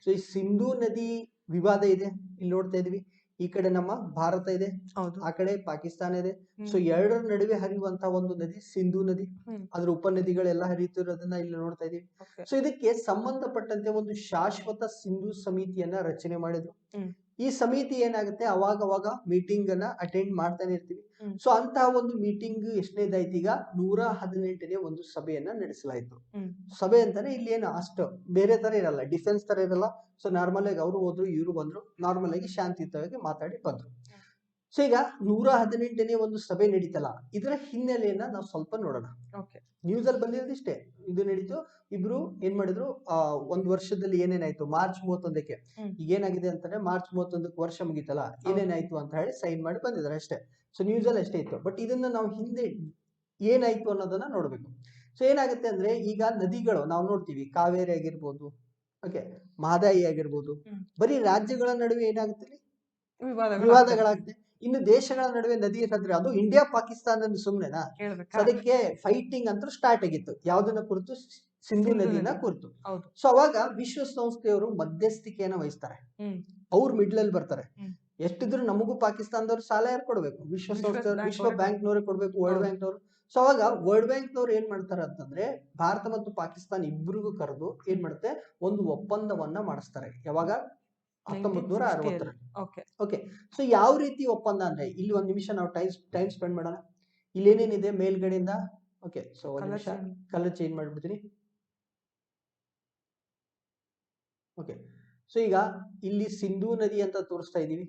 ಸೊ ಈ ಸಿಂಧೂ ನದಿ ವಿವಾದ ಇದೆ, ಇಲ್ಲಿ ನೋಡ್ತಾ ಇದೀವಿ. ಈ ಕಡೆ ನಮ್ಮ ಭಾರತ ಇದೆ, ಆ ಕಡೆ ಪಾಕಿಸ್ತಾನ ಇದೆ. ಸೊ ಎರಡರ ನಡುವೆ ಹರಿಯುವಂತ ಒಂದು ನದಿ ಸಿಂಧೂ ನದಿ, ಅದ್ರ ಉಪನದಿಗಳೆಲ್ಲ ಹರಿಯುತ್ತಿರೋದನ್ನ ಇಲ್ಲಿ ನೋಡ್ತಾ ಇದೀವಿ. ಸೊ ಇದಕ್ಕೆ ಸಂಬಂಧಪಟ್ಟಂತೆ ಒಂದು ಶಾಶ್ವತ ಸಿಂಧೂ ಸಮಿತಿಯನ್ನ ರಚನೆ ಮಾಡಿದ್ರು. ಈ ಸಮಿತಿ ಏನಾಗುತ್ತೆ, ಅವಾಗ ಮೀಟಿಂಗ್ ಅನ್ನ ಅಟೆಂಡ್ ಮಾಡ್ತಾನೆ ಇರ್ತೀವಿ. ಸೊ ಅಂತಹ ಒಂದು ಮೀಟಿಂಗ್ ಎಷ್ಟನೇದಾಯ್ತು, ಈಗ 118ನೇ ಒಂದು ಸಭೆಯನ್ನ ನಡೆಸಲಾಯ್ತು. ಸಭೆ ಅಂತಾನೆ ಇಲ್ಲಿ ಏನು ಅಷ್ಟು ಬೇರೆ ತರ ಇರಲ್ಲ, ಡಿಫೆನ್ಸ್ ತರ ಇರಲ್ಲ. ಸೊ ನಾರ್ಮಲ್ ಆಗಿ ಅವರು ಹೋದ್ರು, ಇವರು ಬಂದ್ರು, ನಾರ್ಮಲ್ ಆಗಿ ಶಾಂತಿಯುತವಾಗಿ ಮಾತಾಡಿ ಬಂದ್ರು. ಸೊ ಈಗ 118ನೇ ಒಂದು ಸಭೆ ನಡೀತಲ್ಲ, ಇದರ ಹಿನ್ನೆಲೆಯನ್ನ ನಾವು ಸ್ವಲ್ಪ ನೋಡೋಣ. ನ್ಯೂಸ್ ಅಲ್ಲಿ ಬಂದಿರೋದು ಇಷ್ಟೇ, ಇದು ನಡೀತು, ಇಬ್ರು ಏನ್ ಮಾಡಿದ್ರು, ಒಂದ್ ವರ್ಷದಲ್ಲಿ ಏನೇನಾಯ್ತು, ಮಾರ್ಚ್ 31ಕ್ಕೆ ಈಗ ಏನಾಗಿದೆ ಅಂತಂದ್ರೆ ಮಾರ್ಚ್ 31ಕ್ಕೆ ವರ್ಷ ಮುಗೀತಲ್ಲ, ಏನೇನಾಯ್ತು ಅಂತ ಹೇಳಿ ಸೈನ್ ಮಾಡಿ ಬಂದಿದ್ದಾರೆ ಅಷ್ಟೇ. ಸೊ ನ್ಯೂಸ್ ಅಲ್ಲಿ ಅಷ್ಟೇ ಇತ್ತು. ಬಟ್ ಇದನ್ನ ನಾವು ಹಿಂದೆ ಏನಾಯ್ತು ಅನ್ನೋದನ್ನ ನೋಡ್ಬೇಕು. ಸೊ ಏನಾಗುತ್ತೆ ಅಂದ್ರೆ, ಈಗ ನದಿಗಳು ನಾವು ನೋಡ್ತೀವಿ, ಕಾವೇರಿ ಆಗಿರ್ಬೋದು, ಓಕೆ, ಮಹದಾಯಿ ಆಗಿರ್ಬೋದು, ಬರೀ ರಾಜ್ಯಗಳ ನಡುವೆ ಏನಾಗುತ್ತೆ, ವಿವಾದಗಳಾಗುತ್ತೆ. ಇನ್ನು ದೇಶಗಳ ನಡುವೆ ನದಿ ಇರ್ತಂದ್ರೆ ಅದು ಇಂಡಿಯಾ ಪಾಕಿಸ್ತಾನ ಸುಮ್ನೆನಾ? ಅದಕ್ಕೆ ಫೈಟಿಂಗ್ ಅಂತೂ ಸ್ಟಾರ್ಟ್ ಆಗಿತ್ತು. ಯಾವ್ದನ್ನ ಕುರಿತು? ಸಿಂಧು ನದಿನ ಕುರಿತು. ಸೊ ಅವಾಗ ವಿಶ್ವಸಂಸ್ಥೆಯವರು ಮಧ್ಯಸ್ಥಿಕೆಯನ್ನ ವಹಿಸ್ತಾರೆ. ಅವ್ರು ಮಿಡ್ಲ್ ಅಲ್ಲಿ ಬರ್ತಾರೆ. ಎಷ್ಟಿದ್ರು ನಮಗೂ ಪಾಕಿಸ್ತಾನದವ್ರು ಸಾಲ ಯಾರು ಕೊಡ್ಬೇಕು? ವಿಶ್ವಸಂಸ್ಥೆಯವರು, ವಿಶ್ವ ಬ್ಯಾಂಕ್ ನವರು ಕೊಡ್ಬೇಕು, ವರ್ಲ್ಡ್ ಬ್ಯಾಂಕ್ ನವರು. ಸೊ ಅವಾಗ ವರ್ಲ್ಡ್ ಬ್ಯಾಂಕ್ ನವ್ರು ಏನ್ ಮಾಡ್ತಾರೆ ಅಂತಂದ್ರೆ, ಭಾರತ ಮತ್ತು ಪಾಕಿಸ್ತಾನ ಇಬ್ಬರಿಗೂ ಕರೆದು ಏನ್ ಮಾಡುತ್ತೆ, ಒಂದು ಒಪ್ಪಂದವನ್ನ ಮಾಡಿಸ್ತಾರೆ. ಯಾವಾಗ? 1960. ಓಕೆ. ಸೊ ಯಾವ ರೀತಿ ಒಪ್ಪಂದ ಅಂದ್ರೆ, ಇಲ್ಲಿ ಒಂದ್ ನಿಮಿಷ ನಾವು ಟೈಮ್ ಸ್ಪೆಂಡ್ ಮಾಡೋಣ. ಇಲ್ಲಿ ಏನೇನಿದೆ ಮೇಲ್ಗಡೆಯಿಂದ, ಓಕೆ. ಸೊ ಒಂದ್ ನಿಮಿಷ ಕಲರ್ ಚೇಂಜ್ ಮಾಡ್ಬಿಡ್ತೀನಿ. ಓಕೆ. ಸೊ ಈಗ ಇಲ್ಲಿ ಸಿಂಧೂ ನದಿ ಅಂತ ತೋರಿಸ್ತಾ ಇದೀವಿ.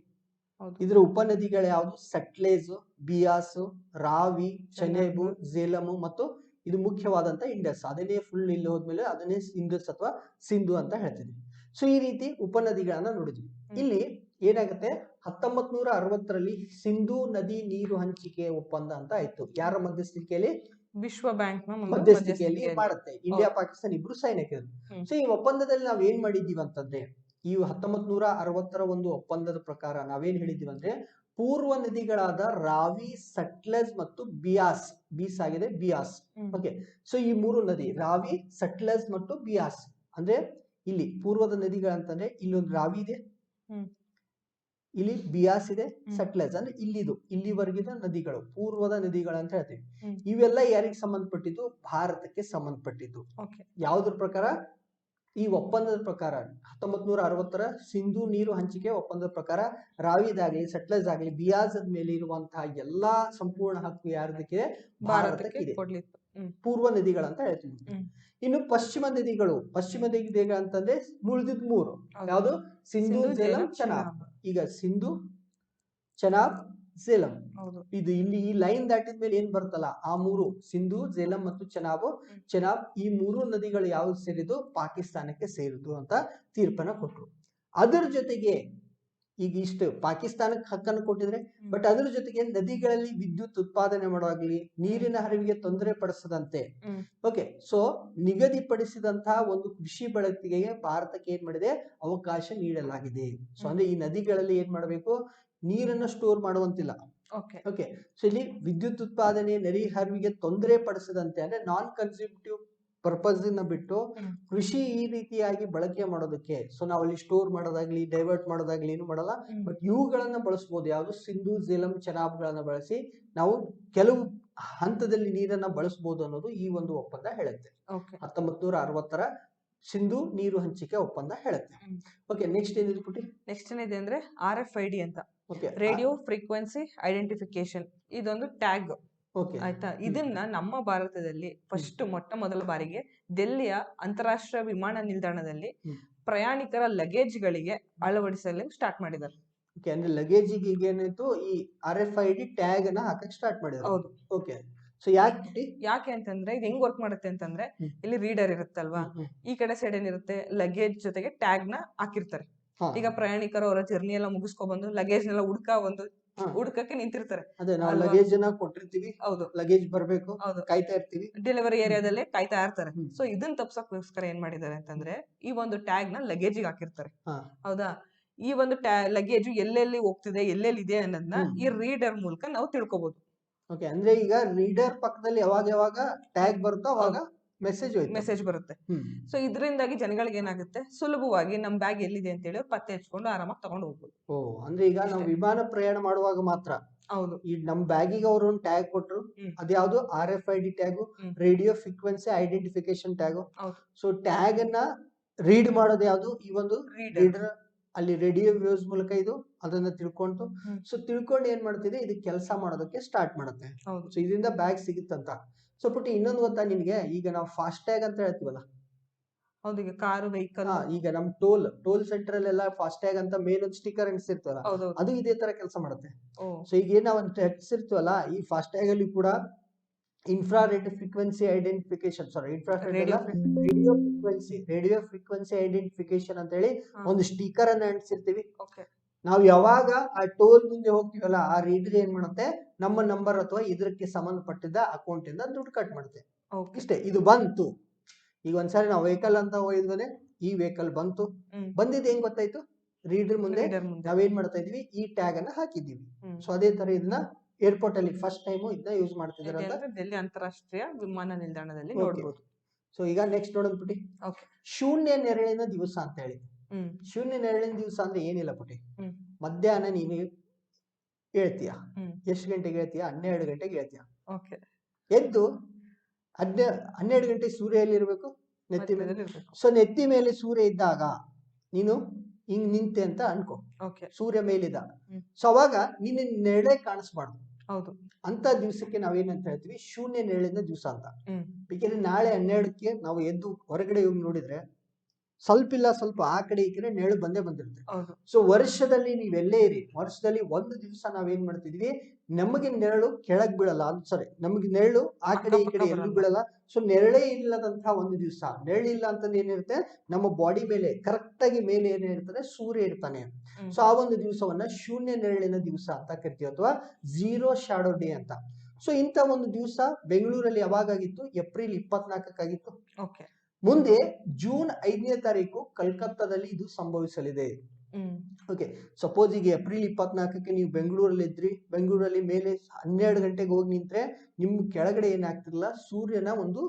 ಇದರ ಉಪನದಿಗಳು ಯಾವುದು? ಸಟ್ಲೇಜ್, ಬಿಯಾಸ್, ರಾವಿ, ಚೆನೇಬು, ಝೇಲಂ ಮತ್ತು ಇದು ಮುಖ್ಯವಾದಂತ ಇಂಡಸ್. ಅದನ್ನೇ ಫುಲ್ ಇಲ್ಲಿ ಹೋದ್ಮೇಲೆ ಅದನ್ನೇ ಇಂಡಸ್ ಅಥವಾ ಸಿಂಧು ಅಂತ ಹೇಳ್ತೀವಿ. ಸೊ ಈ ರೀತಿ ಉಪನದಿಗಳನ್ನ ನೋಡಿದ್ವಿ. ಇಲ್ಲಿ ಏನಾಗುತ್ತೆ, 1960ರಲ್ಲಿ ಸಿಂಧೂ ನದಿ ನೀರು ಹಂಚಿಕೆ ಒಪ್ಪಂದ ಅಂತ ಆಯ್ತು. ಯಾರ ಮಧ್ಯಸ್ಥಿಕೆಯಲ್ಲಿ? ವಿಶ್ವ ಬ್ಯಾಂಕ್ ಮಧ್ಯಸ್ಥಿಕೆಯಲ್ಲಿ ಮಾಡುತ್ತೆ. ಇಂಡಿಯಾ ಪಾಕಿಸ್ತಾನ ಇಬ್ರು ಸೈನ್ ಹಾಕಿದ್ರು. ಸೊ ಈ ಒಪ್ಪಂದದಲ್ಲಿ ನಾವ್ ಏನ್ ಮಾಡಿದೀವಿ ಅಂತಂದ್ರೆ, ಈ 1960ರ ಒಂದು ಒಪ್ಪಂದದ ಪ್ರಕಾರ ನಾವೇನ್ ಹೇಳಿದೀವಿ ಅಂದ್ರೆ, ಪೂರ್ವ ನದಿಗಳಾದ ರಾವಿ, ಸಟ್ಲೆಜ್ ಮತ್ತು ಬಿಯಾಸ್, ಬೀಸ್ ಆಗಿದೆ ಬಿಯಾಸ್. ಓಕೆ. ಸೊ ಈ ಮೂರು ನದಿ ರಾವಿ, ಸಟ್ಲೆಜ್ ಮತ್ತು ಬಿಯಾಸ್ ಅಂದ್ರೆ ಇಲ್ಲಿ ಪೂರ್ವದ ನದಿಗಳಂತಂದ್ರೆ, ಇಲ್ಲೊಂದು ರಾವಿ ಇದೆ, ಇಲ್ಲಿ ಬಿಯಾಸ್ ಇದೆ, ಸಟ್ಲೆಜ್ ಅಂದ್ರೆ ಇಲ್ಲಿವರೆಗಿನ ನದಿಗಳು ಪೂರ್ವದ ನದಿಗಳು ಅಂತ ಹೇಳ್ತೀವಿ. ಇವೆಲ್ಲ ಯಾರಿಗೆ ಸಂಬಂಧಪಟ್ಟಿದ್ದು? ಭಾರತಕ್ಕೆ ಸಂಬಂಧಪಟ್ಟಿದ್ದು. ಯಾವ್ದ್ರ ಪ್ರಕಾರ? ಈ ಒಪ್ಪಂದದ ಪ್ರಕಾರ 1960ರ ಸಿಂಧೂ ನೀರು ಹಂಚಿಕೆ ಒಪ್ಪಂದದ ಪ್ರಕಾರ ರಾವಿದಾಗ್ಲಿ, ಸಟ್ಲೆಜ್ ಆಗ್ಲಿ, ಬಿಯಾಸ್ ಮೇಲೆ ಇರುವಂತಹ ಎಲ್ಲಾ ಸಂಪೂರ್ಣ ಹಕ್ಕು ಯಾರದಕ್ಕಿದೆ? ಭಾರತಕ್ಕೆ ಇದೆ. ಪೂರ್ವ ನದಿಗಳಂತ ಹೇಳ್ತೀವಿ. ಇನ್ನು ಪಶ್ಚಿಮ ನದಿಗಳು ಅಂತಂದ್ರೆ ಉಳಿದಿದ್ ಮೂರು ಯಾವುದು? ಸಿಂಧು, ಝೇಲಂ, ಚೆನಾಬ್. ಈಗ ಸಿಂಧು, ಚೆನಾಬ್, ಝೇಲಂ, ಇದು ಇಲ್ಲಿ ಈ ಲೈನ್ ದಾಟಿದ್ಮೇಲೆ ಏನ್ ಬರ್ತಲ್ಲ ಆ ಮೂರು, ಸಿಂಧು, ಝೇಲಂ ಮತ್ತು ಚೆನಾಬ್, ಈ ಮೂರು ನದಿಗಳು ಯಾವ್ದು ಸೇರಿದ್ದು? ಪಾಕಿಸ್ತಾನಕ್ಕೆ ಸೇರಿದ್ದು ಅಂತ ತೀರ್ಪನ್ನ ಕೊಟ್ರು. ಅದರ ಜೊತೆಗೆ ಈಗ ಇಷ್ಟು ಪಾಕಿಸ್ತಾನಕ್ಕೆ ಹಕ್ಕನ್ನು ಕೊಟ್ಟಿದ್ರೆ, ಬಟ್ ಅದ್ರ ಜೊತೆಗೆ ನದಿಗಳಲ್ಲಿ ವಿದ್ಯುತ್ ಉತ್ಪಾದನೆ ಮಾಡುವಾಗ್ಲಿ, ನೀರಿನ ಹರಿವಿಗೆ ತೊಂದರೆ ಪಡಿಸದಂತೆ, ಓಕೆ, ಸೊ ನಿಗದಿಪಡಿಸಿದಂತಹ ಒಂದು ಕೃಷಿ ಬಳಕೆಗೆ ಭಾರತಕ್ಕೆ ಏನ್ ಮಾಡಿದೆ? ಅವಕಾಶ ನೀಡಲಾಗಿದೆ. ಸೊ ಅಂದ್ರೆ ಈ ನದಿಗಳಲ್ಲಿ ಏನ್ ಮಾಡಬೇಕು? ನೀರನ್ನ ಸ್ಟೋರ್ ಮಾಡುವಂತಿಲ್ಲ. ಓಕೆ. ಸೊ ಇಲ್ಲಿ ವಿದ್ಯುತ್ ಉತ್ಪಾದನೆ, ನದಿ ಹರಿವಿಗೆ ತೊಂದರೆ ಪಡಿಸದಂತೆ ಅಂದ್ರೆ ನಾನ್ ಕನ್ಸ್ಯೂಮ್ಟಿವ್ ಪರ್ಪಸ್ ನ ಬಿಟ್ಟು ಕೃಷಿ ಈ ರೀತಿಯಾಗಿ ಬಳಕೆ ಮಾಡೋದಕ್ಕೆ, ಸೊ ನಾವಲ್ಲಿ ಸ್ಟೋರ್ ಮಾಡೋದಾಗ್ಲಿ, ಡೈವರ್ಟ್ ಮಾಡೋದಾಗ್ಲಿ ಏನು ಮಾಡಲ್ಲ. ಬಟ್ ಇವುಗಳನ್ನ ಬಳಸಬಹುದು. ಯಾವುದು? ಸಿಂಧು, ಝೇಲಂ, ಚೆನಾಬ್ ಗಳನ್ನ ಬಳಸಿ ನಾವು ಕೆಲವು ಹಂತದಲ್ಲಿ ನೀರನ್ನ ಬಳಸಬಹುದು ಅನ್ನೋದು ಈ ಒಂದು ಒಪ್ಪಂದ ಹೇಳುತ್ತೆ. 1960ರ ಸಿಂಧು ನೀರು ಹಂಚಿಕೆ ಒಪ್ಪಂದ ಹೇಳುತ್ತೆ. ಓಕೆ. ನೆಕ್ಸ್ಟ್ ಏನಿದೆ ಪುಟಿ? ನೆಕ್ಸ್ಟ್ ಏನಿದೆ ಅಂದ್ರೆ RFID ಅಂತ, ರೇಡಿಯೋ ಫ್ರೀಕ್ವೆನ್ಸಿ ಐಡೆಂಟಿಫಿಕೇಶನ್. ಇದೊಂದು ಟ್ಯಾಗ್ ಆಯ್ತಾ. ಇದನ್ನ ನಮ್ಮ ಭಾರತದಲ್ಲಿ ಮೊಟ್ಟ ಮೊದಲ ಬಾರಿಗೆ ದೆಹಲಿಯ ಅಂತಾರಾಷ್ಟ್ರೀಯ ವಿಮಾನ ನಿಲ್ದಾಣದಲ್ಲಿ ಪ್ರಯಾಣಿಕರ ಲಗೇಜ್ ಗಳಿಗೆ ಅಳವಡಿಸಲು ಸ್ಟಾರ್ಟ್ ಮಾಡಿದ್ದಾರೆ. ಅಂದ್ರೆ ಲಗೇಜ್ ಏನಾಯ್ತು, ಈ RFID ಟ್ಯಾಗ್ ಅನ್ನ ಹಾಕಕ್ ಸ್ಟಾರ್ಟ್ ಮಾಡಿದ್ರು. ಹೌದು. ಓಕೆ. ಸೊ ಯಾಕೆ ಅಂತಂದ್ರೆ ಇದು ಹೆಂಗ್ ವರ್ಕ್ ಮಾಡುತ್ತೆ ಅಂತಂದ್ರೆ, ಇಲ್ಲಿ ರೀಡರ್ ಇರುತ್ತಲ್ವಾ, ಈ ಕಡೆ ಸೈಡ್ ಏನಿರುತ್ತೆ, ಲಗೇಜ್ ಜೊತೆಗೆ ಟ್ಯಾಗ್ ನ ಹಾಕಿರ್ತಾರೆ. ಈಗ ಪ್ರಯಾಣಿಕರು ಅವರ ಜರ್ನಿ ಎಲ್ಲ ಮುಗಿಸ್ಕೊಬಂದು ಲಗೇಜ್ ನೆಲ್ಲ ಹುಡ್ಕಕ್ಕೆ ನಿಂತಿರ್ತಾರೆ. ಅದೇ ನಾವು ಲಗೇಜ್ ಅನ್ನ ಕೊಟ್ಟಿರ್ತೀವಿ, ಹೌದು, ಲಗೇಜ್ ಬರ್ಬೇಕು, ಕಾಯ್ತಾ ಇರ್ತೀವಿ, ಡೆಲಿವರಿ ಏರಿಯಾದಲ್ಲೇ ಕಾಯ್ತಾ ಇರ್ತಾರೆ. ಸೊ ಇದನ್ನ ತಪ್ಸಕ್ಕೋಸ್ಕರ ಏನ್ ಮಾಡಿದ್ದಾರೆ ಅಂತಂದ್ರೆ, ಈ ಒಂದು ಟ್ಯಾಗ್ ನ ಲಗೇಜಿಗೆ ಹಾಕಿರ್ತಾರೆ. ಹೌದಾ. ಈ ಒಂದು ಲಗೇಜ್ ಎಲ್ಲೆಲ್ಲಿ ಹೋಗ್ತಿದೆ, ಎಲ್ಲೆಲ್ಲಿ ಇದೆ ಅನ್ನೋದನ್ನ ಈ ರೀಡರ್ ಮೂಲಕ ನಾವು ತಿಳ್ಕೊಬಹುದು. ಓಕೆ. ಅಂದ್ರೆ ಈಗ ರೀಡರ್ ಪಕ್ಕದಲ್ಲಿ ಯಾವಾಗ ಟ್ಯಾಗ್ ಬರುತ್ತೋ ಅವಾಗ ಮೆಸೇಜ್ ಬರುತ್ತೆ. ಸೊ ಇದರಿಂದಾಗಿ ಜನಗಳಿಗೆ ಏನಾಗುತ್ತೆ, ಸುಲಭವಾಗಿ ನಮ್ ಬ್ಯಾಗ್ ಎಲ್ಲಿದೆ ಅಂತ ಹೇಳಿ ಪತ್ತೆ ಹಚ್ಕೊಂಡು ಆರಾಮಾಗಿ ತಗೊಂಡು ಹೋಗ್ಬೋದು. ಅಂದ್ರೆ ಈಗ ನಾವು ವಿಮಾನ ಪ್ರಯಾಣ ಮಾಡುವಾಗ ಮಾತ್ರ, ಹೌದು, ಈ ನಮ್ ಬ್ಯಾಗಿಗೆ ಅವರು ಒಂದು ಟ್ಯಾಗ್ ಕೊಟ್ರು, ಅದ್ಯಾವುದು? RFID tag, radio frequency identification tag. So tag ಅನ್ನ ರೀಡ್ ಮಾಡೋದು ಯಾವುದು? ಈ ಒಂದು ರೀಡರ್. ಅಲ್ಲಿ ರೇಡಿಯೋ ವೇವ್ಸ್ ಮೂಲಕ ಇದು ಅದನ್ನ ತಿಳ್ಕೊಂಡು, ಸೊ ತಿಳ್ಕೊಂಡು ಏನ್ ಮಾಡ್ತಿದೆ, ಇದು ಕೆಲಸ ಮಾಡೋದಕ್ಕೆ ಸ್ಟಾರ್ಟ್ ಮಾಡುತ್ತೆ. ಸೊ ಇದರಿಂದ ಬ್ಯಾಗ್ ಸಿಗುತ್ತಂತ. ಸೊ ಪುಟ್ಟಿ ಇನ್ನೊಂದು ಗೊತ್ತಾ ನಿನ್ಗೆ, ಈಗ ನಾವು ಫಾಸ್ಟ್ ಟ್ಯಾಗ್ ಅಂತ ಹೇಳ್ತೀವಲ್ಲ, ಹೌದು, ಈಗ ಕಾರು ವೆಹಿಕಲ್. ಈಗ ನಮ್ ಟೋಲ್ ಸೆಂಟರ್ ಅಲ್ಲೆಲ್ಲ ಫಾಸ್ಟ್ಯಾಗ್ ಅಂತ ಮೇಲೊಂದು ಸ್ಟಿಕ್ಕರ್ ಅಂಟಿಸಿರ್ತವಲ್ಲ, ಹೌದೌದು. ಅದು ಇದೇ ತರ ಕೆಲಸ ಮಾಡುತ್ತೆ. ಓ, ಸೊ ಈಗ ಏನ್ ನಾವು ಹಚ್ಚಿರ್ತೀವಲ್ಲ, ಈ ಫಾಸ್ಟ್ಯಾಗ್ ಅಲ್ಲಿ ಕೂಡ infrared frequency identification, sorry infrared radio radio frequency identification ಅಂತ ಹೇಳಿ ಒಂದು ಸ್ಟಿಕ್ಕರ್ ಅನ್ನ ಅಂಟಿಸಿರ್ತೀವಿ. ಓಕೆ. ನಾವು ಯಾವಾಗ ಆ ಟೋಲ್ ಮುಂದೆ ಹೋಗ್ತೀವಲ್ಲ, ಆ ರೀಡರ್ ಏನ್ ಮಾಡುತ್ತೆ, ನಮ್ಮ ನಂಬರ್ ಅಥವಾ ಇದಕ್ಕೆ ಸಂಬಂಧಪಟ್ಟಿದ್ದ ಅಕೌಂಟ್ ಇಂದ ದುಡ್ಡು ಕಟ್ ಮಾಡುತ್ತೆ. ಓಕೆ. ಇಷ್ಟೇ, ಇದು ಬಂತು. ಈಗ ಒಂದ್ಸಾರಿ ನಾವು ವೆಹಿಕಲ್ ಅಂತ ಹೋಗಿದ್ಮೇಲೆ ಈ ವೆಹಿಕಲ್ ಬಂತು, ಬಂದಿದ್ದು ಹೆಂಗ್ ಗೊತ್ತಾಯ್ತು, ರೀಡರ್ ಮುಂದೆ ನಾವೇನ್ ಮಾಡ್ತಾ ಇದೀವಿ, ಈ ಟ್ಯಾಗ್ ಅನ್ನ ಹಾಕಿದೀವಿ. ಸೊ ಅದೇ ತರ ಇದನ್ನ ಏರ್ಪೋರ್ಟ್ ಅಲ್ಲಿ ಫಸ್ಟ್ ಟೈಮ್ ಇದನ್ನ ಯೂಸ್ ಮಾಡ್ತಿದಾರೆ ಅಂತ ಡೆಲ್ಲಿ ಅಂತಾರಾಷ್ಟ್ರೀಯ ವಿಮಾನ ನಿಲ್ದಾಣದಲ್ಲಿ ನೋಡಬಹುದು. ಸೊ ಈಗ ನೆಕ್ಸ್ಟ್ ನೋಡೋದ್ ಪುಟಿ, ಶೂನ್ಯ ನೆರಳಿನ ದಿವಸ ಅಂತ ಹೇಳಿ. ಶೂನ್ಯ ನೆರಳಿನ ದಿವಸ ಅಂದ್ರೆ ಏನಿಲ್ಲ ಪುಟಿ, ಮಧ್ಯಾಹ್ನ ನೀನು ಹೇಳ್ತೀಯ, ಎಷ್ಟು ಗಂಟೆಗೆ ಹೇಳ್ತೀಯ, 12 ಗಂಟೆಗೆ ಹೇಳ್ತೀಯ. ಎದ್ದು 12 ಗಂಟೆ ಸೂರ್ಯ ಎಲ್ಲಿ ಇರ್ಬೇಕು, ನೆತ್ತಿ ಮೇಲೆ. ಸೊ ನೆತ್ತಿ ಮೇಲೆ ಸೂರ್ಯ ಇದ್ದಾಗ ನೀನು ಹಿಂಗ್ ನಿಂತೆ ಅಂತ ಅನ್ಕೋ, ಸೂರ್ಯ ಮೇಲಿದ್ದ. ಸೊ ಅವಾಗ ನಿನ್ನ ನೆರಳೆ ಕಾಣಿಸ್ಬಾರ್ದು. ಹೌದು, ಅಂತ ದಿವಸಕ್ಕೆ ನಾವೇನಂತ ಹೇಳ್ತೀವಿ, ಶೂನ್ಯ ನೆರಳಿನ ದಿವಸ ಅಂತ. ಬೇಕಿದ್ರೆ ನಾಳೆ 12ಕ್ಕೆ ನಾವು ಎದ್ದು ಹೊರಗಡೆ ಹೋಗಿ ನೋಡಿದ್ರೆ ಸ್ವಲ್ಪ ಇಲ್ಲ ಸ್ವಲ್ಪ ಆ ಕಡೆ ಈ ಕಡೆ ನೆರಳು ಬಂದೇ ಬಂದಿರುತ್ತೆ. ಸೊ ವರ್ಷದಲ್ಲಿ ನೀವೆಲ್ಲೇ ಇರಿ, ವರ್ಷದಲ್ಲಿ ಒಂದು ದಿವಸ ನಾವೇನ್ ಮಾಡ್ತಿದ್ವಿ, ನಮಗೆ ನೆರಳು ಕೆಳಗ್ ಬೀಳಲ್ಲ, ಸಾರಿ ನಮಗೆ ನೆರಳು ಆ ಕಡೆ ಈ ಕಡೆ ಎಲ್ಲೂ ಬೀಳಲ್ಲ. ಸೊ ನೆರಳೇ ಇಲ್ಲದಂತಹ ಒಂದು ದಿವಸ, ನೆರಳಿಲ್ಲ ಅಂತಂದ್ರೆ ಏನಿರುತ್ತೆ, ನಮ್ಮ ಬಾಡಿ ಮೇಲೆ ಕರೆಕ್ಟ್ ಆಗಿ ಮೇಲೆ ಏನಿರ್ತದೆ, ಸೂರ್ಯ ಇರ್ತಾನೆ. ಸೊ ಆ ಒಂದು ದಿವಸವನ್ನ ಶೂನ್ಯ ನೆರಳಿನ ದಿವಸ ಅಂತ ಕರಿತೀವಿ, ಅಥವಾ ಝೀರೋ ಶಾಡೋ ಡೇ ಅಂತ. ಸೊ ಇಂಥ ಒಂದು ದಿವಸ ಬೆಂಗಳೂರಲ್ಲಿ ಯಾವಾಗಾಗಿತ್ತು, ಏಪ್ರಿಲ್ 24 ಮುಂದೆ ಜೂನ್ 5ನೇ ತಾರೀಕು ಕಲ್ಕತ್ತಾದಲ್ಲಿ ಇದು ಸಂಭವಿಸಲಿದೆ. ಓಕೆ, ಸಪೋಸ್ ಈಗ ಏಪ್ರಿಲ್ 24ಕ್ಕೆ ನೀವು ಬೆಂಗಳೂರಲ್ಲಿ ಇದ್ರಿ, ಬೆಂಗಳೂರಲ್ಲಿ ಮೇಲೆ 12 ಗಂಟೆಗೆ ಹೋಗಿ ನಿಂತ್ರೆ ನಿಮ್ ಕೆಳಗಡೆ ಏನಾಗ್ತಿರ್ಲಿಲ್ಲ, ಸೂರ್ಯನ ಒಂದು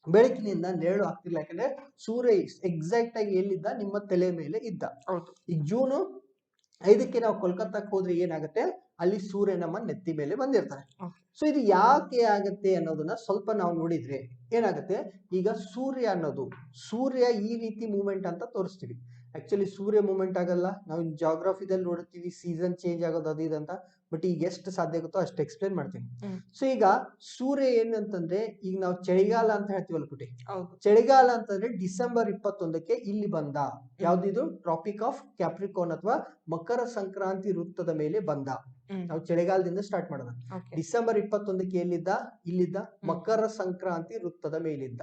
ಬೆಳಕಿನಿಂದ ನೆರಳು ಆಗ್ತಿರ್ಲಿಲ್ಲ. ಯಾಕಂದ್ರೆ ಸೂರ್ಯ ಎಕ್ಸಾಕ್ಟ್ ಆಗಿ ಎಲ್ಲಿದ್ದ, ನಿಮ್ಮ ತಲೆ ಮೇಲೆ ಇದ್ದ. ಈಗ ಜೂನ್ 5ಕ್ಕೆ ನಾವು ಕೋಲ್ಕತ್ತಾಕ್ಕೆ ಹೋದ್ರೆ ಏನಾಗುತ್ತೆ, ಅಲ್ಲಿ ಸೂರ್ಯ ನಮ್ಮ ನೆತ್ತಿ ಮೇಲೆ ಬಂದಿರ್ತಾರೆ. ಸೊ ಇದು ಯಾಕೆ ಆಗತ್ತೆ ಅನ್ನೋದನ್ನ ಸ್ವಲ್ಪ ನಾವು ನೋಡಿದ್ರೆ ಏನಾಗುತ್ತೆ, ಈಗ ಸೂರ್ಯ ಅನ್ನೋದು, ಸೂರ್ಯ ಈ ರೀತಿ ಮೂವ್ಮೆಂಟ್ ಅಂತ ತೋರಿಸ್ತೀವಿ. ಆಕ್ಚುಲಿ ಸೂರ್ಯ ಮೂವ್ಮೆಂಟ್ ಆಗಲ್ಲ, ನಾವು ಜಾಗ್ರಫಿದಲ್ಲಿ ನೋಡ್ತೀವಿ ಸೀಸನ್ ಚೇಂಜ್ ಆಗೋದು ಅದು ಇದಂತ. ಬಟ್ ಈಗ ಎಷ್ಟು ಸಾಧ್ಯ ಆಗುತ್ತೋ ಅಷ್ಟು ಎಕ್ಸ್ಪ್ಲೇನ್ ಮಾಡ್ತೀನಿ. ಸೊ ಈಗ ಸೂರ್ಯ ಏನಂತಂದ್ರೆ, ಈಗ ನಾವು ಚಳಿಗಾಲ ಅಂತ ಹೇಳ್ತೀವಲ್ಲ ಪುಟಿ, ಚಳಿಗಾಲ ಅಂತಂದ್ರೆ ಡಿಸೆಂಬರ್ 21ಕ್ಕೆ ಇಲ್ಲಿ ಬಂದ. ಯಾವ್ದಿದು, ಟ್ರಾಪಿಕ್ ಆಫ್ ಕ್ಯಾಪ್ರಿಕಾರ್ನ್ ಅಥವಾ ಮಕರ ಸಂಕ್ರಾಂತಿ ವೃತ್ತದ ಮೇಲೆ ಬಂದ. ನಾವು ಚಳಿಗಾಲದಿಂದ ಸ್ಟಾರ್ಟ್ ಮಾಡೋಣ. ಡಿಸೆಂಬರ್ 21ಕ್ಕೆ ಎಲ್ಲಿದ್ದ, ಇಲ್ಲಿದ್ದ, ಮಕರ ಸಂಕ್ರಾಂತಿ ವೃತ್ತದ ಮೇಲಿದ್ದ.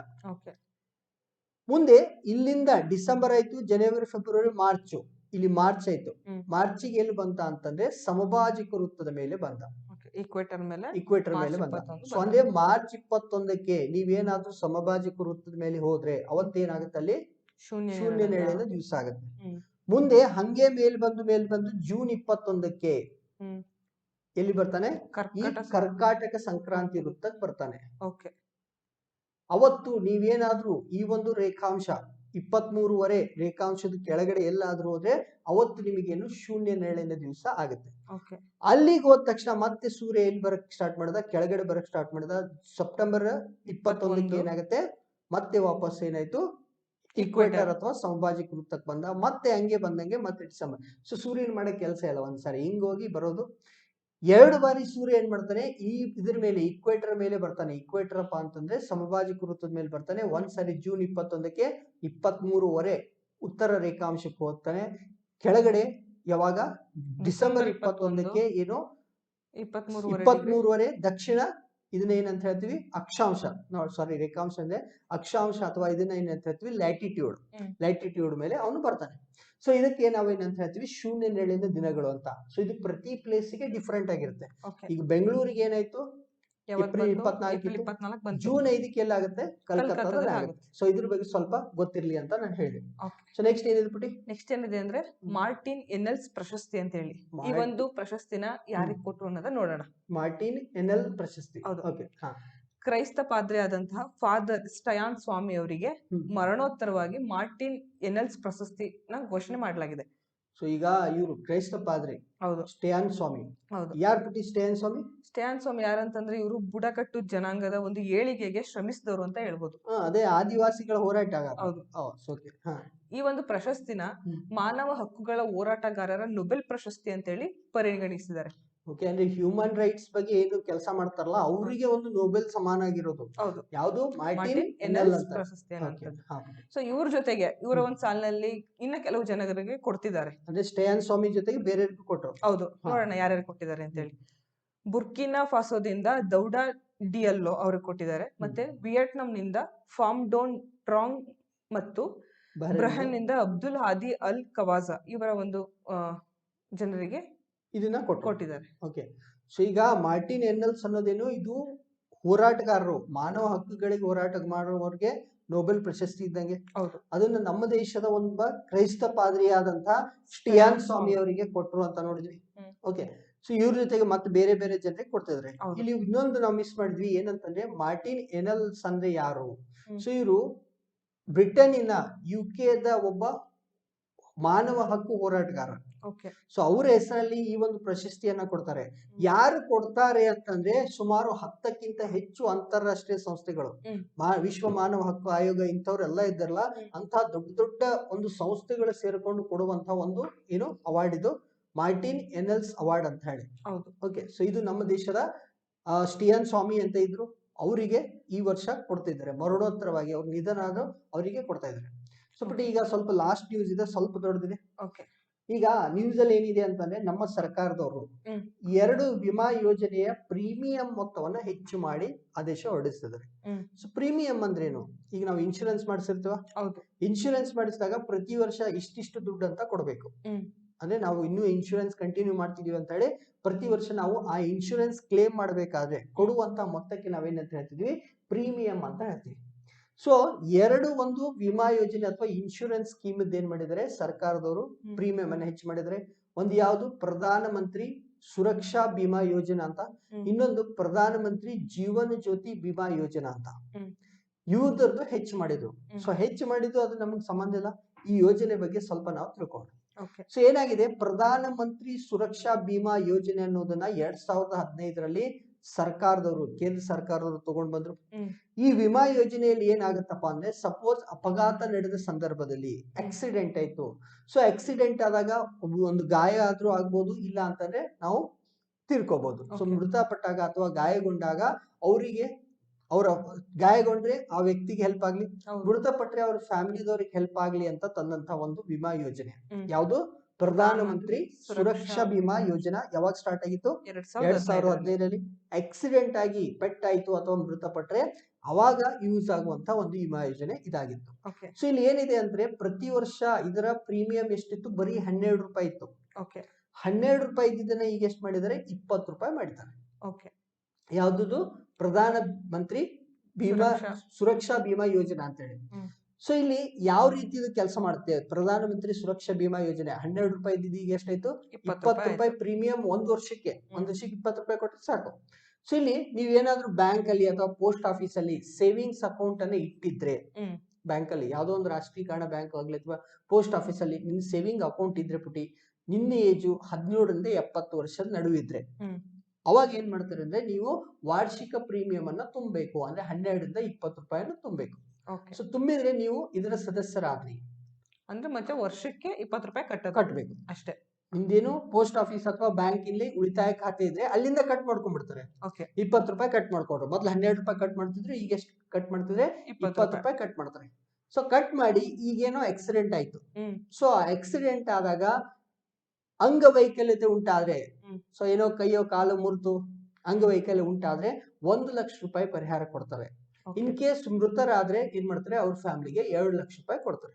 ಮುಂದೆ ಇಲ್ಲಿಂದ ಡಿಸೆಂಬರ್ ಆಯ್ತು, ಜನವರಿ, ಫೆಬ್ರವರಿ, ಮಾರ್ಚ್, ಇಲ್ಲಿ ಮಾರ್ಚ್ ಆಯ್ತು. ಮಾರ್ಚಿಗೆ ಎಲ್ಲಿ ಬಂತ ಅಂತಂದ್ರೆ ಸಮಭಾಜಿಕ ವೃತ್ತದ ಮೇಲೆ ಬಂದ, ಇಕ್ವೇಟರ್ ಮೇಲೆ ಬಂದ. ಸೊ ಅಂದ್ರೆ ಮಾರ್ಚ್ 21ಕ್ಕೆ ನೀವೇನಾದ್ರೂ ಸಮಭಾಜಿಕ ವೃತ್ತದ ಮೇಲೆ ಹೋದ್ರೆ ಅವತ್ತೇನಾಗುತ್ತೆ, ಅಲ್ಲಿ ಶೂನ್ಯ ನೆರಳಿನ ದಿವಸ ಆಗುತ್ತೆ. ಮುಂದೆ ಹಂಗೆ ಮೇಲ್ ಬಂದು ಜೂನ್ 21ಕ್ಕೆ ಎಲ್ಲಿ ಬರ್ತಾನೆ, ಈ ಕರ್ಕಾಟಕ ಸಂಕ್ರಾಂತಿ ವೃತ್ತಕ್ಕೆ ಬರ್ತಾನೆ. ಅವತ್ತು ನೀವೇನಾದ್ರೂ ಈ ಒಂದು ರೇಖಾಂಶ 23ವರೆ ರೇಖಾಂಶದ ಕೆಳಗಡೆ ಎಲ್ಲಾದ್ರೂ ಹೋದ್ರೆ ಅವತ್ತು ನಿಮಗೇನು ಶೂನ್ಯ ನೆರಳಿನ ದಿವಸ ಆಗುತ್ತೆ. ಅಲ್ಲಿಗೆ ಹೋದ ತಕ್ಷಣ ಮತ್ತೆ ಸೂರ್ಯ ಎಲ್ಲಿ ಬರಕ್ ಸ್ಟಾರ್ಟ್ ಮಾಡಿದ, ಕೆಳಗಡೆ ಬರಕ್ ಸ್ಟಾರ್ಟ್ ಮಾಡಿದ. ಸೆಪ್ಟೆಂಬರ್ 21ಕ್ಕೆ ಏನಾಗುತ್ತೆ, ಮತ್ತೆ ವಾಪಸ್ ಏನಾಯ್ತು, ಇಕ್ವೇಟರ್ ಅಥವಾ ಸಮಭಾಜಿಕ ವೃತ್ತಕ್ಕೆ ಬಂದ. ಮತ್ತೆ ಹಂಗೆ ಬಂದಂಗೆ ಮತ್ತೆ ಡಿಸೆಂಬರ್. ಸೊ ಸೂರ್ಯನ್ ಮಾಡೋ ಕೆಲಸ ಇಲ್ಲ, ಒಂದ್ಸಾರಿ ಹಿಂಗ್ ಹೋಗಿ ಬರೋದು. 2 ಬಾರಿ ಸೂರ್ಯ ಏನ್ ಮಾಡ್ತಾನೆ, ಈ ಇದ್ರ ಮೇಲೆ ಇಕ್ವೇಟರ್ ಮೇಲೆ ಬರ್ತಾನೆ. ಇಕ್ವೇಟರ್ ಅಪ್ಪ ಅಂತಂದ್ರೆ ಸಮಭಾಜಿಕ ವೃತ್ತದ ಮೇಲೆ ಬರ್ತಾನೆ. ಒಂದ್ಸಾರಿ ಜೂನ್ 21ಕ್ಕೆ 23ವರೆ ಉತ್ತರ ರೇಖಾಂಶಕ್ಕೆ ಹೋಗ್ತಾನೆ. ಕೆಳಗಡೆ ಯಾವಾಗ, ಡಿಸೆಂಬರ್ 21ಕ್ಕೆ ಏನು 23ವರೆ ದಕ್ಷಿಣ, ಇದನ್ನ ಏನಂತ ಹೇಳ್ತೀವಿ, ಅಕ್ಷಾಂಶ. ಸಾರಿ ರೇಖಾಂಶ ಅಂದ್ರೆ ಅಕ್ಷಾಂಶ, ಅಥವಾ ಇದನ್ನ ಏನಂತ ಹೇಳ್ತೀವಿ, ಲ್ಯಾಟಿಟ್ಯೂಡ್ ಮೇಲೆ ಅವನು ಬರ್ತಾನೆ. ಸೊ ಇದಕ್ಕೆ ನಾವೇನಂತ ಹೇಳ್ತೀವಿ, ಶೂನ್ಯ ನೆರಳಿನ ದಿನಗಳು ಅಂತ. ಸೊ ಇದು ಪ್ರತಿ ಪ್ಲೇಸ್ಗೆ ಡಿಫ್ರೆಂಟ್ ಆಗಿರುತ್ತೆ. ಈಗ ಬೆಂಗಳೂರಿಗೆ ಏನಾಯ್ತು, ಏಪ್ರಿಲ್ 24, ಜೂನ್ 5ಕ್ಕೆ ಎಲ್ಲಾಗುತ್ತೆ, ಕಲ್ಕತ್ತಾದಲ್ಲಿ ಆಗುತ್ತೆ. ಸೊ ಇದ್ರ ಬಗ್ಗೆ ಸ್ವಲ್ಪ ಗೊತ್ತಿರ್ಲಿ ಅಂತ ನಾನು ಹೇಳಿದೆ. ಸೊ ನೆಕ್ಸ್ಟ್ ಏನಿದೆ ಪುಟಿ, ನೆಕ್ಸ್ಟ್ ಏನಿದೆ ಅಂದ್ರೆ ಮಾರ್ಟಿನ್ ಎನೆಲ್ಸ್ ಪ್ರಶಸ್ತಿ ಅಂತ ಹೇಳಿ. ಈ ಒಂದು ಪ್ರಶಸ್ತಿನ ಯಾರಿಗೆ ಕೊಟ್ಟರು ಅನ್ನೋದನ್ನ ನೋಡೋಣ. ಮಾರ್ಟಿನ್ ಎನೆಲ್ ಪ್ರಶಸ್ತಿ, ಕ್ರೈಸ್ತ ಪಾದ್ರಿ ಆದಂತಹ ಫಾದರ್ ಸ್ಟಯಾನ್ ಸ್ವಾಮಿ ಅವರಿಗೆ ಮರಣೋತ್ತರವಾಗಿ ಮಾರ್ಟಿನ್ ಎನೆಲ್ಸ್ ಪ್ರಶಸ್ತಿನ ಘೋಷಣೆ ಮಾಡಲಾಗಿದೆ. ಸೊ ಈಗ ಇವರು ಕ್ರೈಸ್ತ ಪಾದ್ರಿ, ಸ್ಟಯಾನ್ ಸ್ವಾಮಿ. ಯಾರು ಪುಟಿ ಸ್ಟಯಾನ್ ಸ್ವಾಮಿ? ಸ್ಟಯಾನ್ ಸ್ವಾಮಿ ಯಾರಂತಂದ್ರೆ ಇವರು ಬುಡಕಟ್ಟು ಜನಾಂಗದ ಒಂದು ಏಳಿಗೆಗೆ ಶ್ರಮಿಸಿದವರು ಅಂತ ಹೇಳ್ಬೋದು. ಅದೇ ಆದಿವಾಸಿಗಳ ಹೋರಾಟ. ಈ ಒಂದು ಪ್ರಶಸ್ತಿನ ಮಾನವ ಹಕ್ಕುಗಳ ಹೋರಾಟಗಾರರ ನೊಬೆಲ್ ಪ್ರಶಸ್ತಿ ಅಂತ ಹೇಳಿ ಪರಿಗಣಿಸಿದ್ದಾರೆ. ಓಕೆ, ಅಂದ್ರೆ ಹ್ಯೂಮನ್ ರೈಟ್ಸ್ ಬಗ್ಗೆ ಏನು ಕೆಲಸ ಮಾಡ್ತಾರಲ್ಲ ಅವರಿಗೆ ಒಂದು ನೊಬೆಲ್ ಸಮಾನ ಆಗಿರೋದು ಹೌದು, ಯಾವುದು ಮಾರ್ಟಿನ್ ಮಾರ್ಟಿನ್ ಎನೆಲ್ ಎನೆಲ್ಸ್ ಅಂತ. ಪ್ರಶಸ್ತಿ ಓಕೆ, ಅನ್ನುವಂಥದ್ದು. ಹಾ. ಸೊ ಇವ್ರ ಜೊತೆಗೆ ಇವರ ಒಂದು ಸಾಲಿನಲ್ಲಿ ಇನ್ನ ಕೆಲವು ಜನರಿಗೆ ಕೊಡ್ತಿದ್ದಾರೆ. ಅಂದ್ರೆ ಸ್ಟೇಯನ್ ಸ್ವಾಮಿ ಜೊತೆಗೆ ಬೇರೆಯವ್ರಿಗೂ ಕೊಟ್ಟರು. ಹೌದು, ನೋಡೋಣ ಯಾರ್ಯಾರು ಕೊಟ್ಟಿದ್ದಾರೆ ಅಂತ ಹೇಳಿ. ಬುರ್ಕಿನಾ ಫಾಸೋದಿಂದ ದೌಡಾ ಡಿಯಲ್ಲೋ ಅವ್ರಿಗೆ ಕೊಟ್ಟಿದ್ದಾರೆ. ಮತ್ತೆ ವಿಯೆಟ್ನಾಂನಿಂದ ಫಾಮ್ ಡೋನ್ ಟ್ರಾಂಗ್ ಮತ್ತು ಬ್ರಹನ್ ನಿಂದ ಅಬ್ದುಲ್ ಹಾದಿ ಅಲ್ ಕವಾಜಾ ಇವರ ಒಂದು ಜನರಿಗೆ ಇದನ್ನ ಕೊಟ್ಟಿದ್ದಾರೆ. ಓಕೆ, ಸೊ ಈಗ ಮಾರ್ಟಿನ್ ಎನೆಲ್ಸ್ ಅನ್ನೋದೇನು, ಇದು ಹೋರಾಟಗಾರರು, ಮಾನವ ಹಕ್ಕುಗಳಿಗೆ ಹೋರಾಟ ಮಾಡುವವರಿಗೆ ನೊಬೆಲ್ ಪ್ರಶಸ್ತಿ ಇದ್ದಂಗೆ. ಹೌದು, ಅದನ್ನ ನಮ್ಮ ದೇಶದ ಒಬ್ಬ ಕ್ರೈಸ್ತ ಪಾದ್ರಿಯಾದಂತ ಸ್ಟಿಯಾನ್ ಸ್ವಾಮಿ ಅವರಿಗೆ ಕೊಟ್ರು ಅಂತ ನೋಡಿದ್ವಿ. ಓಕೆ, ಸೊ ಇವ್ರ ಜೊತೆಗೆ ಮತ್ತೆ ಬೇರೆ ಬೇರೆ ಜನರಿಗೆ ಕೊಡ್ತಿದ್ರೆ. ಇಲ್ಲಿ ಇನ್ನೊಂದು ನಾವು ಮಿಸ್ ಮಾಡಿದ್ವಿ, ಏನಂತಂದ್ರೆ ಮಾರ್ಟಿನ್ ಎನೆಲ್ಸ್ ಅಂದ್ರೆ ಯಾರು? ಸೊ ಇವರು ಬ್ರಿಟನ್ನಿನ ಯುಕೆದ ಒಬ್ಬ ಮಾನವ ಹಕ್ಕು ಹೋರಾಟಗಾರ. ಸೊ ಅವ್ರ ಹೆಸರಲ್ಲಿ ಈ ಒಂದು ಪ್ರಶಸ್ತಿಯನ್ನ ಕೊಡ್ತಾರೆ. ಯಾರು ಕೊಡ್ತಾರೆ ಅಂತಂದ್ರೆ ಸುಮಾರು 10ಕ್ಕಿಂತ ಹೆಚ್ಚು ಅಂತಾರಾಷ್ಟ್ರೀಯ ಸಂಸ್ಥೆಗಳು, ವಿಶ್ವ ಮಾನವ ಹಕ್ಕು ಆಯೋಗ ಇಂಥವ್ರೆಲ್ಲ ಇದ್ದಾರಲ್ಲ, ಅಂತ ದೊಡ್ಡ ದೊಡ್ಡ ಒಂದು ಸಂಸ್ಥೆಗಳು ಸೇರ್ಕೊಂಡು ಕೊಡುವಂತ ಒಂದು ಏನು ಅವಾರ್ಡ್ ಇದು, ಮಾರ್ಟಿನ್ ಎನೆಲ್ಸ್ ಅವಾರ್ಡ್ ಅಂತ ಹೇಳಿ. ಓಕೆ, ಸೊ ಇದು ನಮ್ಮ ದೇಶದ ಸ್ಟಿಯಾನ್ ಸ್ವಾಮಿ ಅಂತ ಇದ್ರು, ಅವರಿಗೆ ಈ ವರ್ಷ ಕೊಡ್ತಿದ್ದಾರೆ. ಮರಣೋತ್ತರವಾಗಿ ಅವ್ರ ನಿಧನ ಆದ್ರೂ ಅವರಿಗೆ ಕೊಡ್ತಾ ಇದ್ದಾರೆ. ಸೊ ಬಟ್ ಈಗ ಸ್ವಲ್ಪ ಲಾಸ್ಟ್ ನ್ಯೂಸ್ ಇದೆ, ಸ್ವಲ್ಪ ದೊಡ್ಡದಿದೆ. ಈಗ ನ್ಯೂಸ್ ಅಲ್ಲಿ ಏನಿದೆ ಅಂತಂದ್ರೆ, ನಮ್ಮ ಸರ್ಕಾರದವರು 2 ವಿಮಾ ಯೋಜನೆಯ ಪ್ರೀಮಿಯಂ ಮೊತ್ತವನ್ನ ಹೆಚ್ಚು ಮಾಡಿ ಆದೇಶ ಹೊರಡಿಸಿದ್ದಾರೆ. ಸೊ ಪ್ರೀಮಿಯಂ ಅಂದ್ರೇನು? ಈಗ ನಾವು ಇನ್ಶೂರೆನ್ಸ್ ಮಾಡಿಸಿರ್ತೀವ, ಇನ್ಶೂರೆನ್ಸ್ ಮಾಡಿಸಿದಾಗ ಪ್ರತಿ ವರ್ಷ ಇಷ್ಟಿಷ್ಟು ದುಡ್ಡು ಅಂತ ಕೊಡ್ಬೇಕು. ಅಂದ್ರೆ ನಾವು ಇನ್ನೂ ಇನ್ಶೂರೆನ್ಸ್ ಕಂಟಿನ್ಯೂ ಮಾಡ್ತಿದೀವಿ ಅಂತ ಹೇಳಿ ಪ್ರತಿ ವರ್ಷ ನಾವು ಆ ಇನ್ಶೂರೆನ್ಸ್ ಕ್ಲೇಮ್ ಮಾಡಬೇಕಾದ್ರೆ ಕೊಡುವಂತ ಮೊತ್ತಕ್ಕೆ ನಾವೇನಂತ ಹೇಳ್ತಿದ್ವಿ, ಪ್ರೀಮಿಯಂ ಅಂತ ಹೇಳ್ತೀವಿ. ಸೊ 2 ಒಂದು ವಿಮಾ ಯೋಜನೆ ಅಥವಾ ಇನ್ಶೂರೆನ್ಸ್ ಸ್ಕೀಮ್ ಏನ್ ಮಾಡಿದರೆ ಸರ್ಕಾರದವರು ಪ್ರೀಮಿಯಂ ಅನ್ನ ಹೆಚ್ಚು ಮಾಡಿದರೆ. ಒಂದು ಯಾವುದು, ಪ್ರಧಾನ ಮಂತ್ರಿ ಸುರಕ್ಷಾ ಬಿಮಾ ಯೋಜನಾ ಅಂತ, ಇನ್ನೊಂದು ಪ್ರಧಾನ ಮಂತ್ರಿ ಜೀವನ ಜ್ಯೋತಿ ಬಿಮಾ ಯೋಜನಾ ಅಂತ. ಇವ್ರದ್ದು ಹೆಚ್ಚು ಮಾಡಿದ್ರು. ಸೊ ಹೆಚ್ಚು ಮಾಡಿದ್ದು ಅದು ನಮಗೆ ಸಂಬಂಧ ಇಲ್ಲ. ಈ ಯೋಜನೆ ಬಗ್ಗೆ ಸ್ವಲ್ಪ ನಾವು ತಿಳ್ಕೊಳ್ಳೋಣ. ಸೊ ಏನಾಗಿದೆ, ಪ್ರಧಾನ ಮಂತ್ರಿ ಸುರಕ್ಷಾ ಬಿಮಾ ಯೋಜನೆ ಅನ್ನೋದನ್ನ 2015ರಲ್ಲಿ ಸರ್ಕಾರದವರು, ಕೇಂದ್ರ ಸರ್ಕಾರದವರು ತಗೊಂಡ್ ಬಂದ್ರು. ಈ ವಿಮಾ ಯೋಜನೆಯಲ್ಲಿ ಏನಾಗುತ್ತಪ್ಪ ಅಂದ್ರೆ, ಸಪೋಸ್ ಅಪಘಾತ ನಡೆದ ಸಂದರ್ಭದಲ್ಲಿ ಆಕ್ಸಿಡೆಂಟ್ ಆಯ್ತು. ಸೊ ಆಕ್ಸಿಡೆಂಟ್ ಆದಾಗ ಒಂದು ಗಾಯ ಆದ್ರೂ ಆಗ್ಬೋದು, ಇಲ್ಲ ಅಂತಂದ್ರೆ ನಾವು ತೀರ್ಕೋಬಹುದು. ಸೊ ಮೃತಪಟ್ಟಾಗ ಅಥವಾ ಗಾಯಗೊಂಡಾಗ ಅವರಿಗೆ, ಅವರ ಗಾಯಗೊಂಡ್ರೆ ಆ ವ್ಯಕ್ತಿಗೆ ಹೆಲ್ಪ್ ಆಗ್ಲಿ, ಮೃತಪಟ್ರೆ ಅವ್ರ ಫ್ಯಾಮಿಲಿದವ್ರಿಗೆ ಹೆಲ್ಪ್ ಆಗ್ಲಿ ಅಂತ ತಂದಂತ ಒಂದು ವಿಮಾ ಯೋಜನೆ ಯಾವುದು, ಪ್ರಧಾನ ಮಂತ್ರಿ ಸುರಕ್ಷಾ ಬಿಮಾ ಯೋಜನಾ. ಯಾವಾಗ ಸ್ಟಾರ್ಟ್ ಆಗಿತ್ತು? 2015ರಲ್ಲಿ. ಆಕ್ಸಿಡೆಂಟ್ ಆಗಿ ಪೆಟ್ಟಾಯ್ತು ಅಥವಾ ಮೃತಪಟ್ರೆ ಅವಾಗ ಯೂಸ್ ಆಗುವಂತ ಒಂದು ವಿಮಾ ಯೋಜನೆ ಇದಾಗಿತ್ತು. ಸೊ ಇಲ್ಲಿ ಏನಿದೆ ಅಂದ್ರೆ, ಪ್ರತಿ ವರ್ಷ ಇದರ ಪ್ರೀಮಿಯಂ ಎಷ್ಟಿತ್ತು? ಬರೀ 12 ರೂಪಾಯಿ ಇತ್ತು. 12 ರೂಪಾಯಿ ಇದ್ದಿದ್ದನ್ನ ಈಗ ಎಷ್ಟು ಮಾಡಿದ್ದಾರೆ? 20 ರೂಪಾಯಿ ಮಾಡಿದ್ದಾರೆ. ಯಾವ್ದು? ಪ್ರಧಾನ ಮಂತ್ರಿ ಬಿಮಾ ಸುರಕ್ಷಾ ಬಿಮಾ ಯೋಜನಾ ಅಂತ ಹೇಳಿ. ಸೊ ಇಲ್ಲಿ ಯಾವ ರೀತಿ ಕೆಲಸ ಮಾಡುತ್ತೆ? ಪ್ರಧಾನ ಮಂತ್ರಿ ಸುರಕ್ಷಾ ಬಿಮಾ ಯೋಜನೆ 12 ರೂಪಾಯಿ ಇದ್ದಿದ್ದು ಈಗ ಎಷ್ಟಾಯ್ತು? 20 ರೂಪಾಯಿ ಪ್ರೀಮಿಯಂ. ಒಂದು ವರ್ಷಕ್ಕೆ 20 ರೂಪಾಯಿ ಕೊಟ್ಟರೆ ಸಾಕು. ಸೊ ಇಲ್ಲಿ ನೀವೇನಾದ್ರೂ ಬ್ಯಾಂಕ್ ಅಲ್ಲಿ ಅಥವಾ ಪೋಸ್ಟ್ ಆಫೀಸ್ ಅಲ್ಲಿ ಸೇವಿಂಗ್ಸ್ ಅಕೌಂಟ್ ಅನ್ನ ಇಟ್ಟಿದ್ರೆ, ಬ್ಯಾಂಕ್ ಅಲ್ಲಿ ಯಾವ್ದೋ ಒಂದು ರಾಷ್ಟ್ರೀಕರಣ ಬ್ಯಾಂಕ್ ಆಗ್ಲಿ ಅಥವಾ ಪೋಸ್ಟ್ ಆಫೀಸ್ ಅಲ್ಲಿ ನಿನ್ ಸೇವಿಂಗ್ ಅಕೌಂಟ್ ಇದ್ರೆ ಪುಟಿ, ನಿನ್ನ ಏಜು 17ರಿಂದ 70 ವರ್ಷದ ನಡುವಿದ್ರೆ, ಅವಾಗ ಏನ್ ಮಾಡ್ತಾರೆ ಅಂದ್ರೆ, ನೀವು ವಾರ್ಷಿಕ ಪ್ರೀಮಿಯಂ ಅನ್ನ ತುಂಬಬೇಕು. ಅಂದ್ರೆ 12ರಿಂದ 20 ರೂಪಾಯಿನ ತುಂಬಬೇಕು. ಸೊ ತುಂಬಿದ್ರೆ ನೀವು ಇದರ ಸದಸ್ಯರಾದ್ರಿ ಅಂದ್ರೆ ಮತ್ತೆ ವರ್ಷಕ್ಕೆ 20 ರೂಪಾಯಿ ಕಟ್ಟಬೇಕು ಅಷ್ಟೇ. ನಿಮ್ದೇನು ಪೋಸ್ಟ್ ಆಫೀಸ್ ಅಥವಾ ಬ್ಯಾಂಕ್ ಇಲ್ಲಿ ಉಳಿತಾಯ ಖಾತೆ ಇದ್ರೆ ಅಲ್ಲಿಂದ ಕಟ್ ಮಾಡ್ಕೊಂಡ್ಬಿಡ್ತಾರೆ. 20 ರೂಪಾಯಿ ಕಟ್ ಮಾಡ್ಕೊಂಡ್ರು. ಮೊದ್ಲು 12 ರೂಪಾಯಿ ಕಟ್ ಮಾಡ್ತಿದ್ರು, ಈಗ ಎಷ್ಟು ಕಟ್ ಮಾಡ್ತಿದ್ರೆ? 20 ರೂಪಾಯಿ ಕಟ್ ಮಾಡ್ತಾರೆ. ಸೊ ಕಟ್ ಮಾಡಿ, ಈಗೇನೋ ಆಕ್ಸಿಡೆಂಟ್ ಆಯ್ತು. ಸೊ ಆಕ್ಸಿಡೆಂಟ್ ಆದಾಗ ಅಂಗವೈಕಲ್ಯತೆ ಉಂಟಾದ್ರೆ, ಸೊ ಏನೋ ಕೈಯೋ ಕಾಲು ಮುರಿದು ಅಂಗವೈಕಲ್ಯ ಉಂಟಾದ್ರೆ 1 ಲಕ್ಷ ರೂಪಾಯಿ ಪರಿಹಾರ ಕೊಡ್ತಾರೆ. ಇನ್ ಕೇಸ್ ಮೃತರಾದ್ರೆ ಏನ್ ಮಾಡ್ತಾರೆ, ಅವ್ರ ಫ್ಯಾಮಿಲಿಗೆ 2 ಲಕ್ಷ ರೂಪಾಯಿ ಕೊಡ್ತಾರೆ.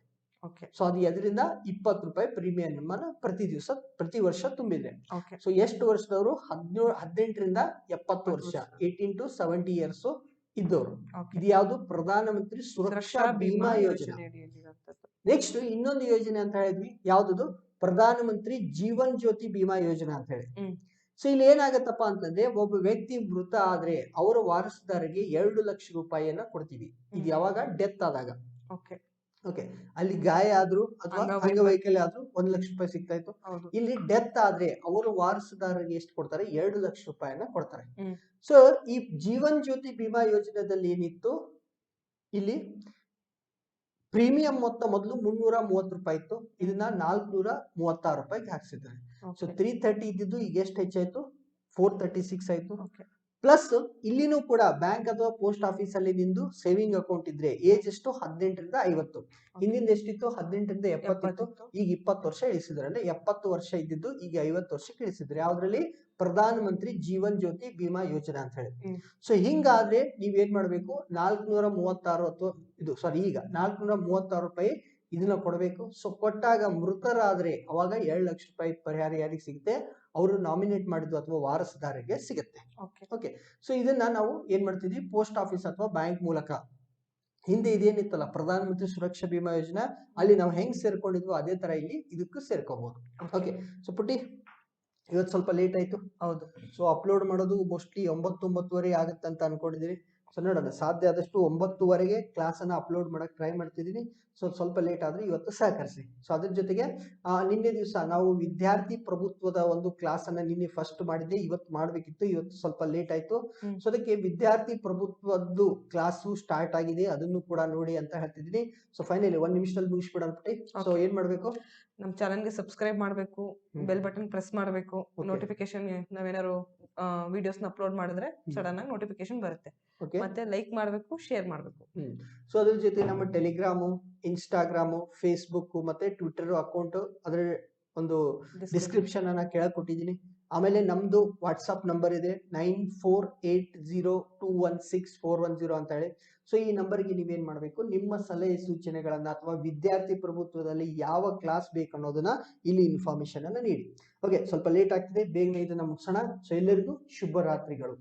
ಸೊ ಅದು ಎದರಿಂದ? 20 ರೂಪಾಯಿ ಪ್ರೀಮಿಯಂ ಅನ್ನ ಪ್ರತಿ ವರ್ಷ ತುಂಬಿದ್ರೆ. ಸೊ ಎಷ್ಟು ವರ್ಷದವರು? 18ರಿಂದ 70 ವರ್ಷ, 18 to 70 ಇಯರ್ಸ್ ಇದ್ದವರು. ಇದು ಯಾವ್ದು? ಪ್ರಧಾನ ಮಂತ್ರಿ ಸುರಕ್ಷಾ ಬಿಮಾ ಯೋಜನೆ. ನೆಕ್ಸ್ಟ್ ಇನ್ನೊಂದು ಯೋಜನೆ ಅಂತ ಹೇಳಿದ್ವಿ, ಯಾವ್ದು? ಪ್ರಧಾನ ಮಂತ್ರಿ ಜೀವನ್ ಜ್ಯೋತಿ ಬಿಮಾ ಯೋಜನಾ ಅಂತ ಹೇಳಿ. ಸೊ ಇಲ್ಲಿ ಏನಾಗತ್ತಪ್ಪ ಅಂತಂದ್ರೆ, ಒಬ್ಬ ವ್ಯಕ್ತಿ ಮೃತ ಆದ್ರೆ ಅವರ ವಾರಸುದಾರರಿಗೆ 2 ಲಕ್ಷ ರೂಪಾಯಿಯನ್ನ ಕೊಡ್ತೀವಿ. ಇದು ಯಾವಾಗ? ಡೆತ್ ಆದಾಗ. ಓಕೆ, ಅಲ್ಲಿ ಗಾಯ ಆದ್ರೂ ಅಥವಾ ಅಂಗವೈಕಲ್ಯ ಆದ್ರೂ 1 ಲಕ್ಷ ರೂಪಾಯಿ ಸಿಗ್ತಾ ಇತ್ತು. ಇಲ್ಲಿ ಡೆತ್ ಆದ್ರೆ ಅವರ ವಾರಸುದಾರರಿಗೆ ಎಷ್ಟು ಕೊಡ್ತಾರೆ? 2 ಲಕ್ಷ ರೂಪಾಯಿಯನ್ನ ಕೊಡ್ತಾರೆ. ಸೊ ಈ ಜೀವನ್ ಜ್ಯೋತಿ ಬಿಮಾ ಯೋಜನೆದಲ್ಲಿ ಏನಿತ್ತು, ಇಲ್ಲಿ ಪ್ರೀಮಿಯಂ ಮೊತ್ತ ಮೊದಲು 330 ರೂಪಾಯಿ ಇತ್ತು, ಇದನ್ನ 436 ರೂಪಾಯಿಗೆ ಹಾಕ್ಸಿದ್ದಾರೆ. ಸೊ 330 ಇದ್ದಿದ್ದು ಈಗ ಎಷ್ಟು ಹೆಚ್ಚಾಯ್ತು? 436 ಆಯ್ತು. Okay. ಪ್ಲಸ್ ಇಲ್ಲಿನೂ ಕೂಡ ಬ್ಯಾಂಕ್ ಅಥವಾ ಪೋಸ್ಟ್ ಆಫೀಸ್ ಅಲ್ಲಿ ನಿಂದು ಸೇವಿಂಗ್ ಅಕೌಂಟ್ ಇದ್ರೆ ಏಜ್ ಎಷ್ಟು 18ರಿಂದ 50. ಹಿಂದಿಂದ ಎಷ್ಟಿತ್ತು 18ರಿಂದ 70 ಇತ್ತು. ಈಗ 20 ವರ್ಷ ಇಳಿಸಿದ್ರೆ ಅಂದ್ರೆ 70 ವರ್ಷ ಇದ್ದಿದ್ದು ಈಗ 50 ವರ್ಷಕ್ಕೆ ಇಳಿಸಿದ್ರೆ ಯಾವ್ದ್ರಲ್ಲಿ ಪ್ರಧಾನ ಮಂತ್ರಿ ಜೀವನ್ ಜ್ಯೋತಿ ಬಿಮಾ ಯೋಜನಾ ಅಂತ ಹೇಳಿ. ಸೊ ಹಿಂಗಾದ್ರೆ ನೀವೇನ್ ಮಾಡ್ಬೇಕು 436 ಅಥವಾ ಇದು ಸಾರಿ ಈಗ 436 ರೂಪಾಯಿ ಇದನ್ನ ಕೊಡಬೇಕು. ಸೊ ಕೊಟ್ಟಾಗ ಮೃತರಾದ್ರೆ ಅವಾಗ 2 ಲಕ್ಷ ರೂಪಾಯಿ ಪರಿಹಾರ ಯಾರಿಗೆ ಸಿಗುತ್ತೆ, ಅವರು ನಾಮಿನೇಟ್ ಮಾಡಿದ್ದು ಅಥವಾ ವಾರಸುದಾರರಿಗೆ ಸಿಗುತ್ತೆ. ಓಕೆ, ಸೊ ಇದನ್ನ ನಾವು ಏನ್ ಮಾಡ್ತಿದ್ವಿ ಪೋಸ್ಟ್ ಆಫೀಸ್ ಅಥವಾ ಬ್ಯಾಂಕ್ ಮೂಲಕ. ಹಿಂದೆ ಇದೇನಿತ್ತಲ್ಲ ಪ್ರಧಾನ ಮಂತ್ರಿ ಸುರಕ್ಷಾ ಬಿಮಾ ಯೋಜನಾ, ಅಲ್ಲಿ ನಾವು ಹೆಂಗ್ ಸೇರ್ಕೊಂಡಿದ್ವು ಅದೇ ತರ ಇಲ್ಲಿ ಇದಕ್ಕೂ ಸೇರ್ಕೋಬಹುದು. ಓಕೆ, ಸೊ ಪುಟ್ಟಿ ಇವತ್ತು ಸ್ವಲ್ಪ ಲೇಟ್ ಆಯ್ತು. ಹೌದು. ಸೊ ಅಪ್ಲೋಡ್ ಮಾಡೋದು ಮೋಸ್ಟ್ಲಿ 9-9:30 ಆಗುತ್ತೆ ಅಂತ ಅನ್ಕೊಂಡಿದೀನಿ. ಸೊ ನೋಡೋಣ, ಸಾಧ್ಯ ಆದಷ್ಟು 9:00ವರೆಗೆ ಕ್ಲಾಸ್ ಅನ್ನ ಅಪ್ಲೋಡ್ ಮಾಡಕ್ ಟ್ರೈ ಮಾಡ್ತಿದ್ದೀನಿ. ಸೊ ಸ್ವಲ್ಪ ಲೇಟ್ ಆದ್ರೆ ಇವತ್ತು ಸಹಕರಿಸಿ. ಸೊ ಅದ್ರ ಜೊತೆಗೆ ನಿನ್ನೆ ದಿವಸ ನಾವು ವಿದ್ಯಾರ್ಥಿ ಪ್ರಭುತ್ವದ ಒಂದು ಕ್ಲಾಸ್ ಅನ್ನ ನಿನ್ನೆ ಫಸ್ಟ್ ಮಾಡಿದ್ದೆ, ಇವತ್ತು ಮಾಡ್ಬೇಕಿತ್ತು, ಇವತ್ತು ಸ್ವಲ್ಪ ಲೇಟ್ ಆಯ್ತು. ಸೊ ಅದಕ್ಕೆ ವಿದ್ಯಾರ್ಥಿ ಪ್ರಭುತ್ವದ್ದು ಕ್ಲಾಸು ಸ್ಟಾರ್ಟ್ ಆಗಿದೆ, ಅದನ್ನು ಕೂಡ ನೋಡಿ ಅಂತ ಹೇಳ್ತಿದ್ದೀನಿ. ಸೊ ಫೈನಲಿ 1 ನಿಮಿಷದಲ್ಲಿ ಮುಗಿಸ್ಬಿಡೋಣ. ಸೊ ಏನ್ ಮಾಡ್ಬೇಕು, ನಮ್ಮ ಚಾನಲ್ಗೆ ಸಬ್ಸ್ಕ್ರೈಬ್ ಮಾಡಬೇಕು, ಬೆಲ್ ಬಟನ್ ಪ್ರೆಸ್ ಮಾಡಬೇಕು, ನೋಟಿಫಿಕೇಶನ್ ನಾವೇನಾದ್ರು ವಿಡಿಯೋಸ್ನ ಅಪ್ಲೋಡ್ ಮಾಡಿದ್ರೆ ಸಡನ್ ಆಗಿ ನೋಟಿಫಿಕೇಶನ್ ಬರುತ್ತೆ. ಮತ್ತೆ ಲೈಕ್ ಮಾಡಬೇಕು, ಶೇರ್ ಮಾಡಬೇಕು. ಸೊ ಅದ್ರ ಜೊತೆ ನಮ್ಮ ಟೆಲಿಗ್ರಾಮು, ಇನ್ಸ್ಟಾಗ್ರಾಮು, ಫೇಸ್ಬುಕ್ ಮತ್ತೆ ಟ್ವಿಟರ್ ಅಕೌಂಟ್ ಅದರ ಒಂದು ಡಿಸ್ಕ್ರಿಪ್ಷನ್ ಅನ್ನ ಕೆಳಗೆ ಕೊಟ್ಟಿದ್ದೀನಿ. ಆಮೇಲೆ ನಮ್ದು ವಾಟ್ಸ್ಆಪ್ ನಂಬರ್ ಇದೆ 9480216410 ಅಂತ ಹೇಳಿ. ಸೊ ಈ ನಂಬರ್ಗೆ ನೀವೇನ್ ಮಾಡ್ಬೇಕು, ನಿಮ್ಮ ಸಲಹೆ ಸೂಚನೆಗಳನ್ನ ಅಥವಾ ವಿದ್ಯಾರ್ಥಿ ಪ್ರಭುತ್ವದಲ್ಲಿ ಯಾವ ಕ್ಲಾಸ್ ಬೇಕು ಅನ್ನೋದನ್ನ ಇಲ್ಲಿ ಇನ್ಫಾರ್ಮೇಶನ್ ಅನ್ನ ನೀಡಿ. ಓಕೆ, ಸ್ವಲ್ಪ ಲೇಟ್ ಆಗ್ತಿದೆ, ಬೇಗನೆ ಇದನ್ನ ಮುಗಿಸೋಣ. ಸೊ ಎಲ್ಲರಿಗೂ ಶುಭರಾತ್ರಿಗಳು.